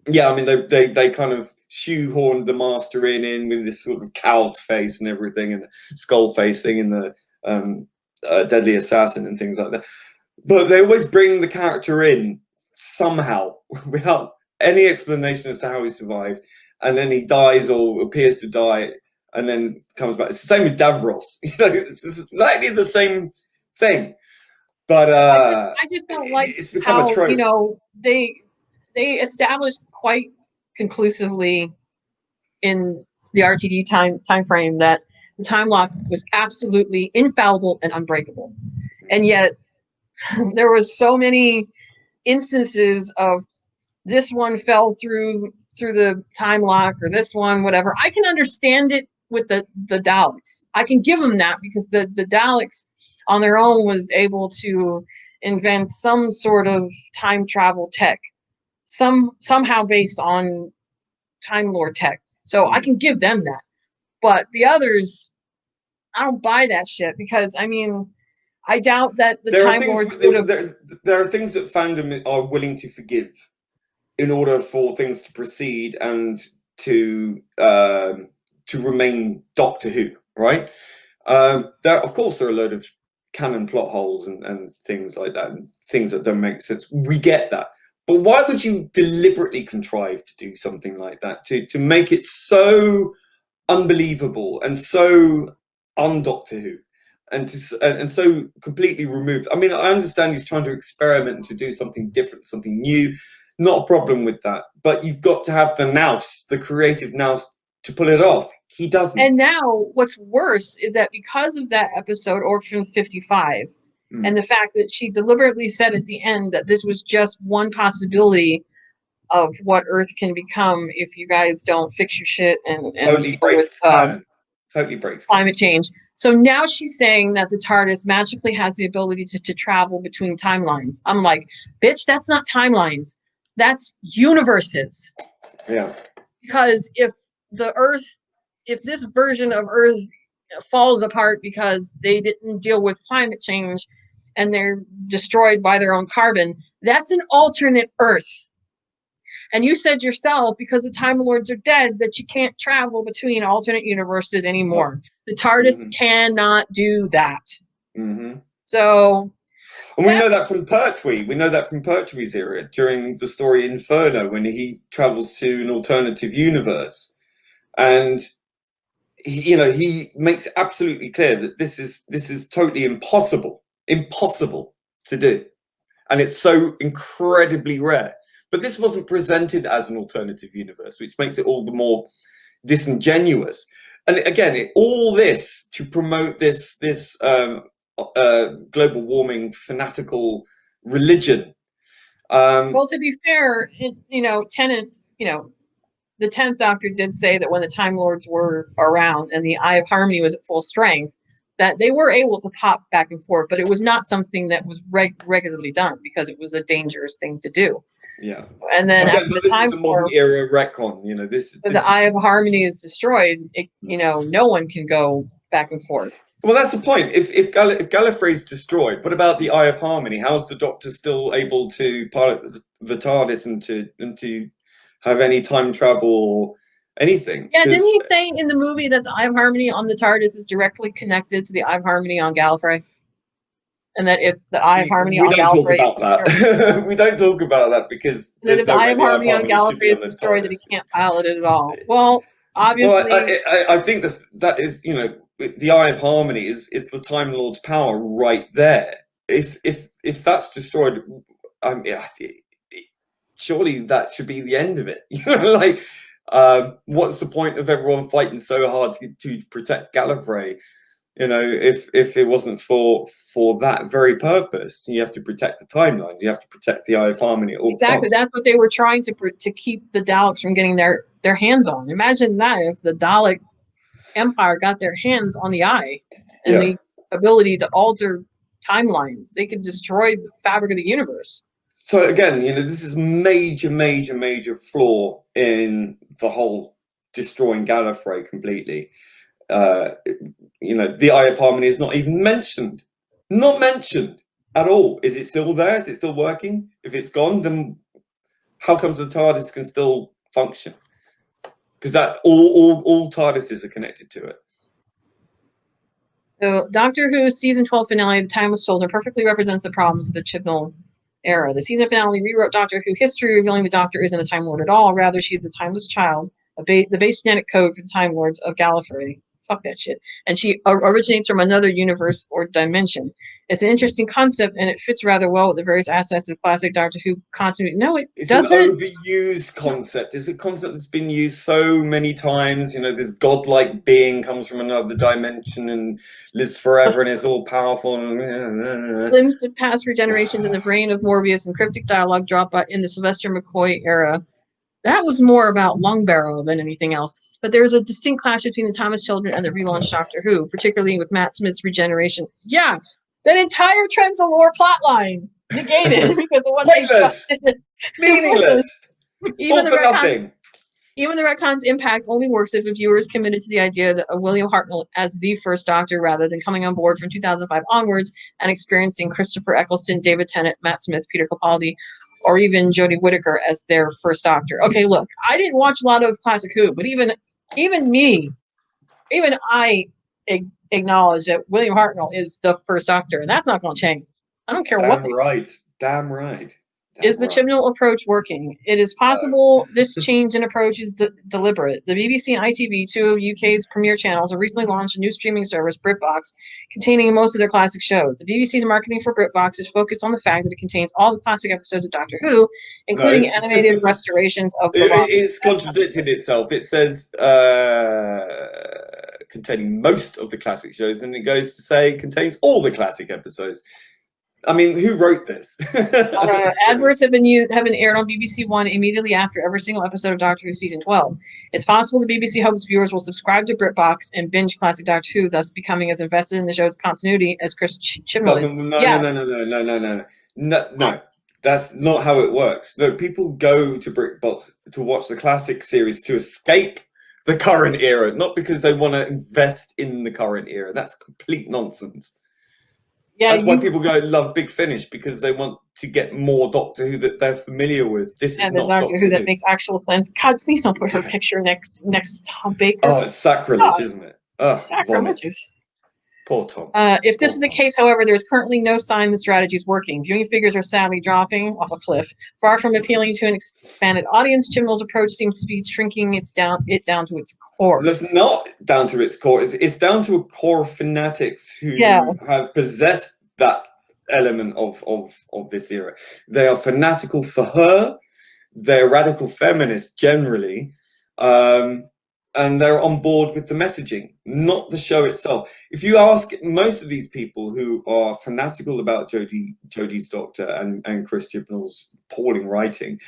yeah, I mean they kind of shoehorned the master in with this sort of cowed face and everything, and the skull face thing, and the deadly assassin and things like that. But they always bring the character in somehow without any explanation as to how he survived, and then he dies or appears to die, and then comes back. It's the same with Davros. You know, it's exactly the same thing. But I just don't like it's become a how, trope. you know, they established quite conclusively in the RTD time frame that the time lock was absolutely infallible and unbreakable, and yet there was so many instances of this one fell through the time lock, or this one whatever. I can understand it with the Daleks. I can give them that, because the Daleks on their own was able to invent some sort of time travel tech, somehow based on Time Lord tech. So I can give them that. But the others, I don't buy that shit, because I mean, I doubt that the Time Lords would have. There are things that fandom are willing to forgive in order for things to proceed and to remain Doctor Who, right? There, of course, there are a load of canon plot holes and things like that, and things that don't make sense. We get that. But why would you deliberately contrive to do something like that, to make it so unbelievable and so un-Doctor Who, and so completely removed? I mean, I understand he's trying to experiment and to do something different, something new. Not a problem with that. But you've got to have the nous, the creative nous, to pull it off. He doesn't. And now what's worse is that because of that episode, Orphan 55, and the fact that she deliberately said at the end that this was just one possibility of what Earth can become if you guys don't fix your shit and totally deal breaks with totally breaks climate change. So now she's saying that the TARDIS magically has the ability to travel between timelines. I'm like, bitch, that's not timelines. That's universes. Yeah. Because if this version of Earth falls apart because they didn't deal with climate change and they're destroyed by their own carbon, that's an alternate Earth. And you said yourself, because the Time Lords are dead, that you can't travel between alternate universes anymore. The TARDIS cannot do that. So, and we know that from Pertwee. We know that from Pertwee's era during the story Inferno, when he travels to an alternative universe, and he makes it absolutely clear that this is totally impossible to do, and it's so incredibly rare. But this wasn't presented as an alternative universe, which makes it all the more disingenuous. And again, all this to promote this global warming fanatical religion. Well, to be fair, Tennant, the 10th Doctor did say that when the Time Lords were around and the Eye of Harmony was at full strength, that they were able to pop back and forth, but it was not something that was regularly done, because it was a dangerous thing to do. Yeah. And then after the Time War, era retcon, the Eye of Harmony is destroyed, no one can go back and forth. Well, that's the point. If Gallifrey is destroyed, what about the Eye of Harmony? How's the Doctor still able to pilot the TARDIS and to have any time travel or anything? Yeah, didn't he say in the movie that the Eye of Harmony on the TARDIS is directly connected to the Eye of Harmony on Gallifrey? And that if the Eye of Harmony on Gallifrey... We don't talk about that. We don't talk about that, because... that if the Eye of Harmony on Gallifrey is destroyed, that he can't pilot it at all. Well, obviously... Well, I think that is, the Eye of Harmony is the Time Lord's power right there. If that's destroyed, surely that should be the end of it. What's the point of everyone fighting so hard to protect Gallifrey? If it wasn't for that very purpose. You have to protect the timeline. You have to protect the Eye of Harmony at all Exactly. costs. That's what they were trying to keep the Daleks from getting their hands on. Imagine that, if the Dalek Empire got their hands on the Eye and the ability to alter timelines. They could destroy the fabric of the universe. So again, this is major flaw in the whole destroying Gallifrey completely. The Eye of Harmony is not even mentioned Not mentioned at all. Is it still there? Is it still working? If it's gone, then how comes the TARDIS can still function? Because that all TARDISes are connected to it. So Doctor Who season 12 finale, The Time Was Told, perfectly represents the problems of the Chibnall era. The season finale rewrote Doctor Who history, revealing the Doctor isn't a Time Lord at all. Rather, she's the timeless child, the base genetic code for the Time Lords of Gallifrey. Fuck that shit. And she originates from another universe or dimension. It's an interesting concept, and it fits rather well with the various aspects of classic Doctor Who continuity. No, it doesn't. It's an overused concept. It's a concept that's been used so many times. You know, this godlike being comes from another dimension and lives forever and is all powerful. Glimpses of past regenerations in the brain of Morbius and cryptic dialogue dropped by in the Sylvester McCoy era. That was more about lung barrow than anything else. But there was a distinct clash between the Thomas Children and the relaunched Doctor Who, particularly with Matt Smith's regeneration. Yeah, that entire Trenzalore plotline negated because of what they just did. Meaningless. Even the retcon's impact only works if a viewer is committed to the idea that William Hartnell as the first Doctor, rather than coming on board from 2005 onwards and experiencing Christopher Eccleston, David Tennant, Matt Smith, Peter Capaldi, or even Jodie Whittaker as their first Doctor. Okay, look, I didn't watch a lot of classic Who, but even I acknowledge that William Hartnell is the first Doctor, and that's not going to change. I don't care what they say. Damn right. Is the Chibnall approach working? It is possible this change in approach is deliberate. The BBC and ITV, two of UK's premier channels, have recently launched a new streaming service, BritBox, containing most of their classic shows. The BBC's marketing for BritBox is focused on the fact that it contains all the classic episodes of Doctor Who, including animated restorations of the It's contradicted itself. It says containing most of the classic shows, and it goes to say contains all the classic episodes. I mean, who wrote this? Adverts have been aired on BBC One immediately after every single episode of Doctor Who season 12. It's possible the BBC hopes viewers will subscribe to BritBox and binge classic Doctor Who, thus becoming as invested in the show's continuity as Chris Chibnall is. No. That's not how it works. No, people go to BritBox to watch the classic series to escape the current era, not because they want to invest in the current era. That's complete nonsense. Yeah, that's why people go love Big Finish, because they want to get more Doctor Who that they're familiar with. This is not Doctor Who that makes actual sense. God, please don't put her picture next Tom Baker. Oh, it's sacrilege, isn't it? Oh, sacrilegious. Poor Tom. If this is the case, however, there's currently no sign the strategy is working. Viewing figures are sadly dropping off a cliff. Far from appealing to an expanded audience, Chibnall's approach seems to be shrinking it down to its core. It's not down to its core. It's down to a core of fanatics who have possessed that element of this era. They are fanatical for her. They're radical feminists generally. And they're on board with the messaging, not the show itself. If you ask most of these people who are fanatical about Jodie's Doctor and Chris Chibnall's appalling writing,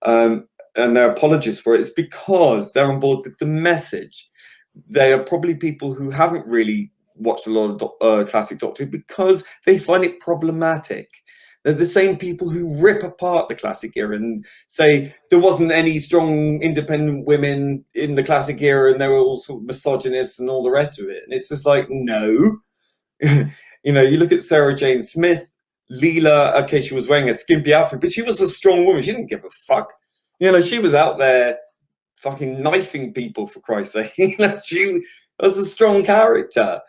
and they're apologists for it, it's because they're on board with the message. They are probably people who haven't really watched a lot of classic Doctor because they find it problematic. They're the same people who rip apart the classic era and say there wasn't any strong independent women in the classic era and they were all sort of misogynists and all the rest of it. And it's just like, no. You know, you look at Sarah Jane Smith, Leela, okay, she was wearing a skimpy outfit, but she was a strong woman. She didn't give a fuck. You know, she was out there fucking knifing people, for Christ's sake. You know, she was a strong character.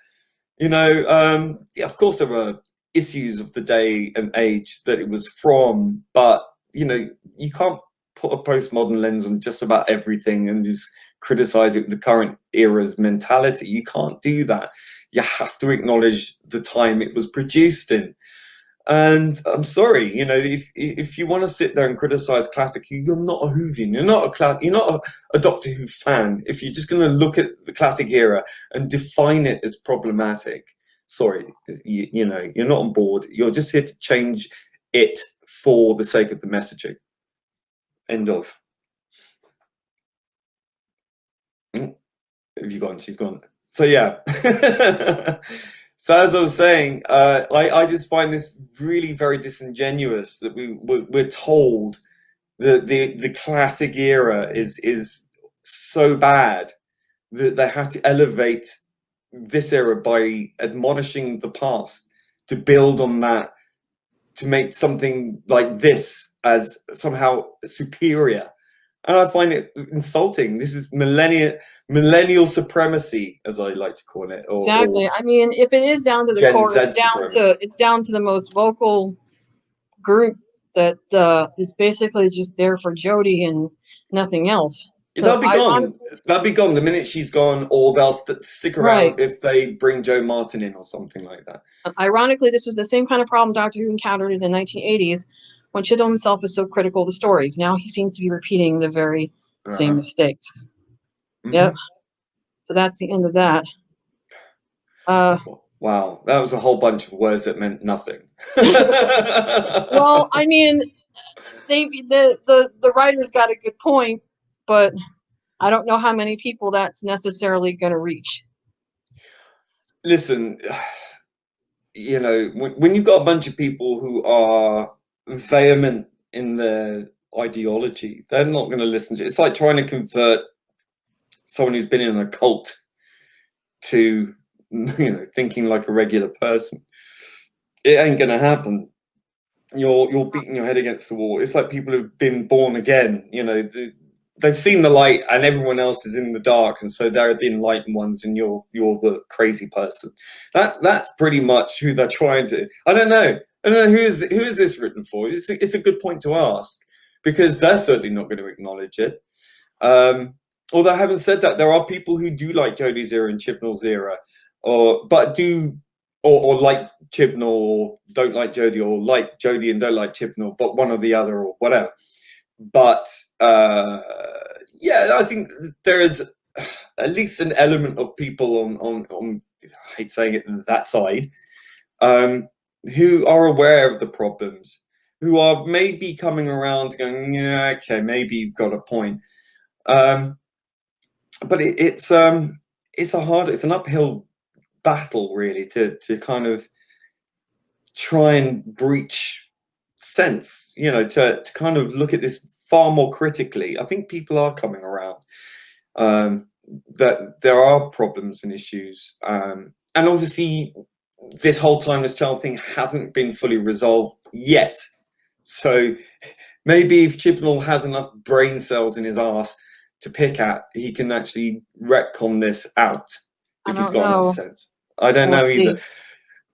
You know, yeah, of course there were issues of the day and age that it was from, but you know, you can't put a postmodern lens on just about everything and just criticize it with the current era's mentality. You can't do that. You have to acknowledge the time it was produced in. And I'm sorry, you know, if you want to sit there and criticize classic Who, you're not a Whovian. You're not a Doctor Who fan. If you're just going to look at the classic era and define it as problematic, sorry, you know, you're not on board. You're just here to change it for the sake of the messaging. End of. Have you gone? She's gone. So yeah. So as I was saying, I just find this really very disingenuous that we're told that the classic era is so bad that they have to elevate this era by admonishing the past. to build on that, to make something like this as somehow superior. And I find it insulting. This is millennial supremacy, as I like to call it. Exactly. I mean, if it is down to the Gen core, Z it's down to the most vocal group that is basically just there for Jody and nothing else. They'll be gone. They'll be gone the minute she's gone, or they'll stick around if they bring Joe Martin in or something like that. Ironically, this was the same kind of problem Doctor Who encountered in the 1980s when Chibnall himself was so critical of the stories. Now he seems to be repeating the very same mistakes. Yep. So that's the end of that. Wow, that was a whole bunch of words that meant nothing. Well, I mean, the writers got a good point, but I don't know how many people that's necessarily going to reach. Listen, you know, when you've got a bunch of people who are vehement in their ideology, they're not going to listen to it. It's like trying to convert someone who's been in a cult to, you know, thinking like a regular person. It ain't going to happen. You're beating your head against the wall. It's like people who've been born again. You know, they've seen the light, and everyone else is in the dark, and so they're the enlightened ones, and you're the crazy person. That's pretty much who they're trying to. I don't know who is this written for. It's a good point to ask, because they're certainly not going to acknowledge it. Although having said that, there are people who do like Jodie's era and Chibnall's era, or like Chibnall, or don't like Jodie, or like Jodie and don't like Chibnall, but one or the other, or whatever. But yeah, I think there is at least an element of people on I hate saying it, that side, who are aware of the problems, who are maybe coming around going, yeah, okay, maybe you've got a point. But it's an uphill battle, really, to kind of try and breach sense, you know, to kind of look at this far more critically. I think people are coming around, that there are problems and issues, and obviously this whole timeless child thing hasn't been fully resolved yet. So maybe if Chibnall has enough brain cells in his ass to pick at, he can actually retcon this out, if he's got enough sense. I don't know either.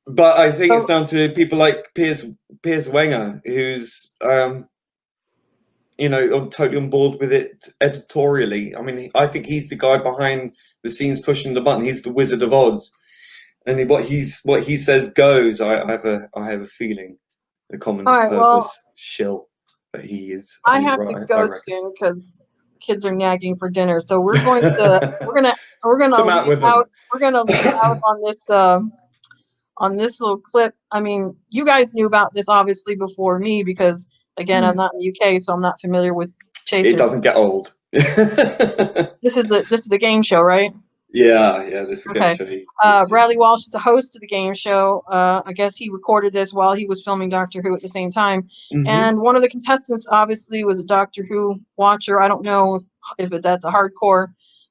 But I think it's down to people like Piers Wenger, who's you know, totally on board with it editorially. I mean, I think he's the guy behind the scenes pushing the button. He's the Wizard of Oz, and what he says goes. I have a feeling, the common purpose shill that he is. I have to go soon because kids are nagging for dinner. So we're going to leave out on this little clip. I mean, you guys knew about this obviously before me, because again, I'm not in the UK, so I'm not familiar with Chaser. It doesn't get old. This is a game show, right? Yeah, this is a game show. Bradley Walsh is a host of the game show. I guess he recorded this while he was filming Doctor Who at the same time. And one of the contestants obviously was a Doctor Who watcher. I don't know if that's a hardcore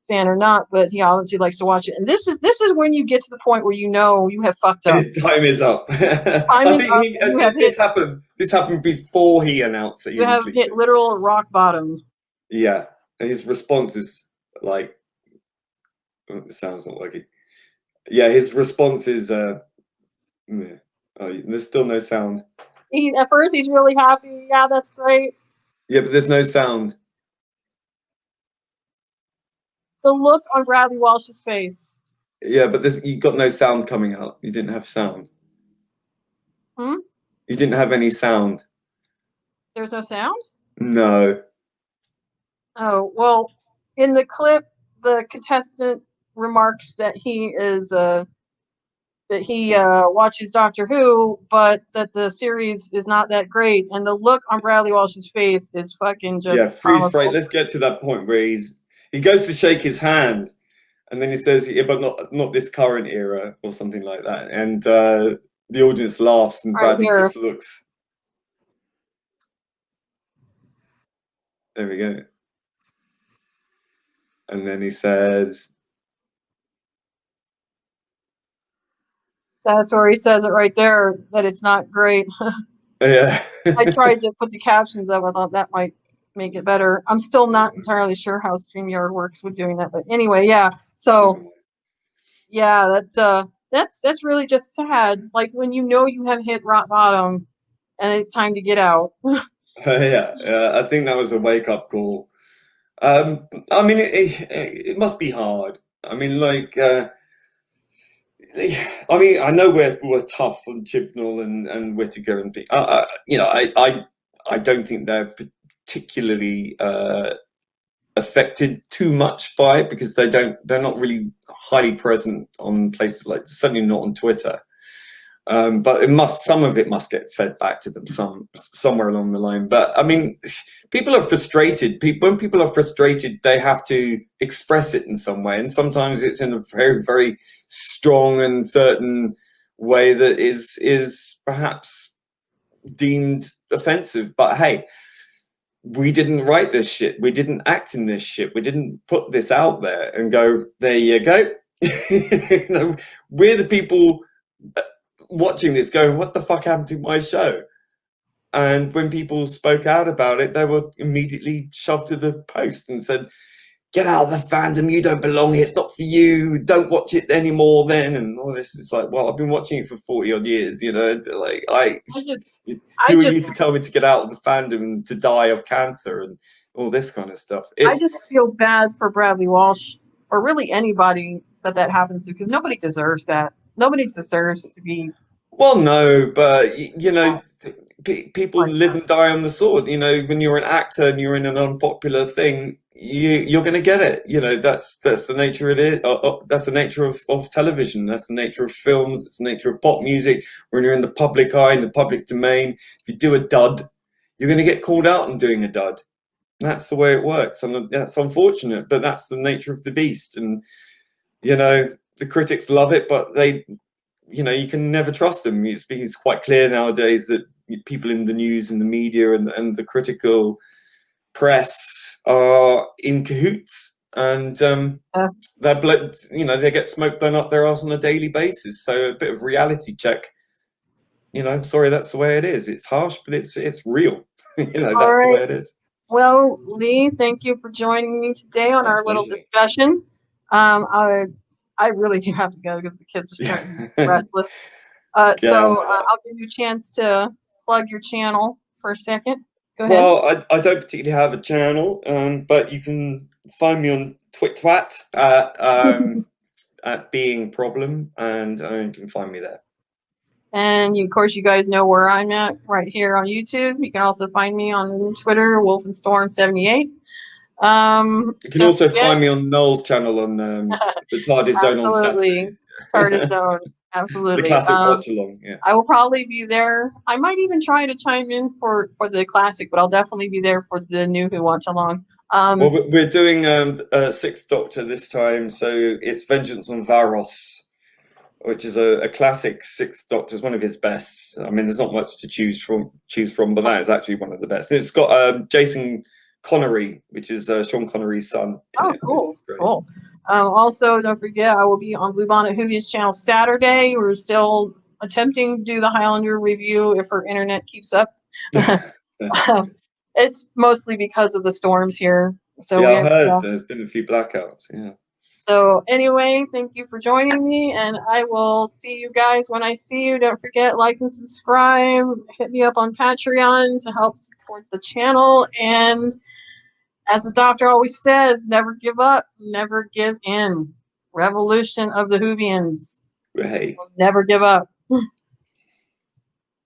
fan or not, but he obviously likes to watch it. And this is when you get to the point where you know you have fucked up. Time is up. This happened before he announced that he was leaving. Hit literal rock bottom. Yeah, and his response is like, the sound's not working. Yeah, his response is there's still no sound. At first he's really happy. Yeah, that's great. Yeah, but there's no sound. The look on Bradley Walsh's face. Yeah, but you got no sound coming out. You didn't have sound. You didn't have any sound. There's no sound? No. Oh, well, in the clip, the contestant remarks that he watches Doctor Who, but that the series is not that great. And the look on Bradley Walsh's face is fucking just freeze frame. Let's get to that point where he goes to shake his hand, and then he says, yeah, but not this current era, or something like that. And the audience laughs, and Bradley just looks. There we go. And then he says, That's where he says it right there, that it's not great. Yeah. I tried to put the captions up. I thought that might make it better. I'm still not entirely sure how StreamYard works with doing that, but anyway, yeah. So yeah, that's really just sad. Like when you know you have hit rock bottom and it's time to get out. Yeah, I think that was a wake-up call. I mean, it must be hard. I mean, like, I mean, I know we're tough on Chibnall and Whittaker and you know, I don't think they're particularly affected too much by it because they're not really highly present on places like, certainly not on Twitter. But some of it must get fed back to them somewhere along the line. But I mean, people are frustrated. When people are frustrated, they have to express it in some way, and sometimes it's in a very, very strong and certain way that is perhaps deemed offensive. But hey, we didn't write this shit. We didn't act in this shit. We didn't put this out there and go, there you go. You know, we're the people watching this going, what the fuck happened to my show? And when people spoke out about it, they were immediately shoved to the post and said, get out of the fandom, you don't belong here, it's not for you, don't watch it anymore then. And all this is like, well, I've been watching it for 40 odd years, you know, like who are you to tell me to get out of the fandom and to die of cancer and all this kind of stuff? I just feel bad for Bradley Walsh, or really anybody that happens to, because nobody deserves that. Nobody deserves to be. Well, no, but you know, people live and die on the sword. You know, when you're an actor and you're in an unpopular thing, you're going to get it. You know, that's the nature of it. That's the nature of television. That's the nature of films. It's the nature of pop music. When you're in the public eye, in the public domain, if you do a dud, you're going to get called out on doing a dud. That's the way it works, and that's unfortunate, but that's the nature of the beast. And you know, the critics love it, but you know, you can never trust them. It's quite clear nowadays that people in the news and the media and the critical press are in cahoots, and you know, they get smoke blown up their arse on a daily basis. So a bit of reality check. You know, I'm sorry, that's the way it is. It's harsh, but it's real. You know, that's the way it is. Well, Lee, thank you for joining me today on our little discussion. I really do have to go because the kids are starting to be restless. So I'll give you a chance to plug your channel for a second. Go ahead. Well, I don't particularly have a channel, but you can find me on Twit at Being Problem, and you can find me there. And of course, you guys know where I'm at right here on YouTube. You can also find me on Twitter, Wolfenstorm78. You can also find me on Noel's channel on the TARDIS Zone on Saturday. TARDIS Zone, absolutely. The classic watch along. Yeah. I will probably be there. I might even try to chime in for the classic, but I'll definitely be there for the new Who watch along. Well, we're doing Sixth Doctor this time, so it's Vengeance on Varos, which is a classic Sixth Doctor. It's one of his best. I mean, there's not much to choose from, but that is actually one of the best. And it's got Jason Connery, which is Sean Connery's son. Oh, cool, cool. Also, don't forget, I will be on Bluebonnet Whovians channel Saturday. We're still attempting to do the Highlander review if our internet keeps up. It's mostly because of the storms here. So yeah, I heard there's been a few blackouts. Yeah. So anyway, thank you for joining me, and I will see you guys when I see you. Don't forget, like and subscribe. Hit me up on Patreon to help support the channel. And as the doctor always says, never give up, never give in. Revolution of the Whovians. Hey. Never give up.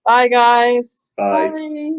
Bye, guys. Bye. Bye.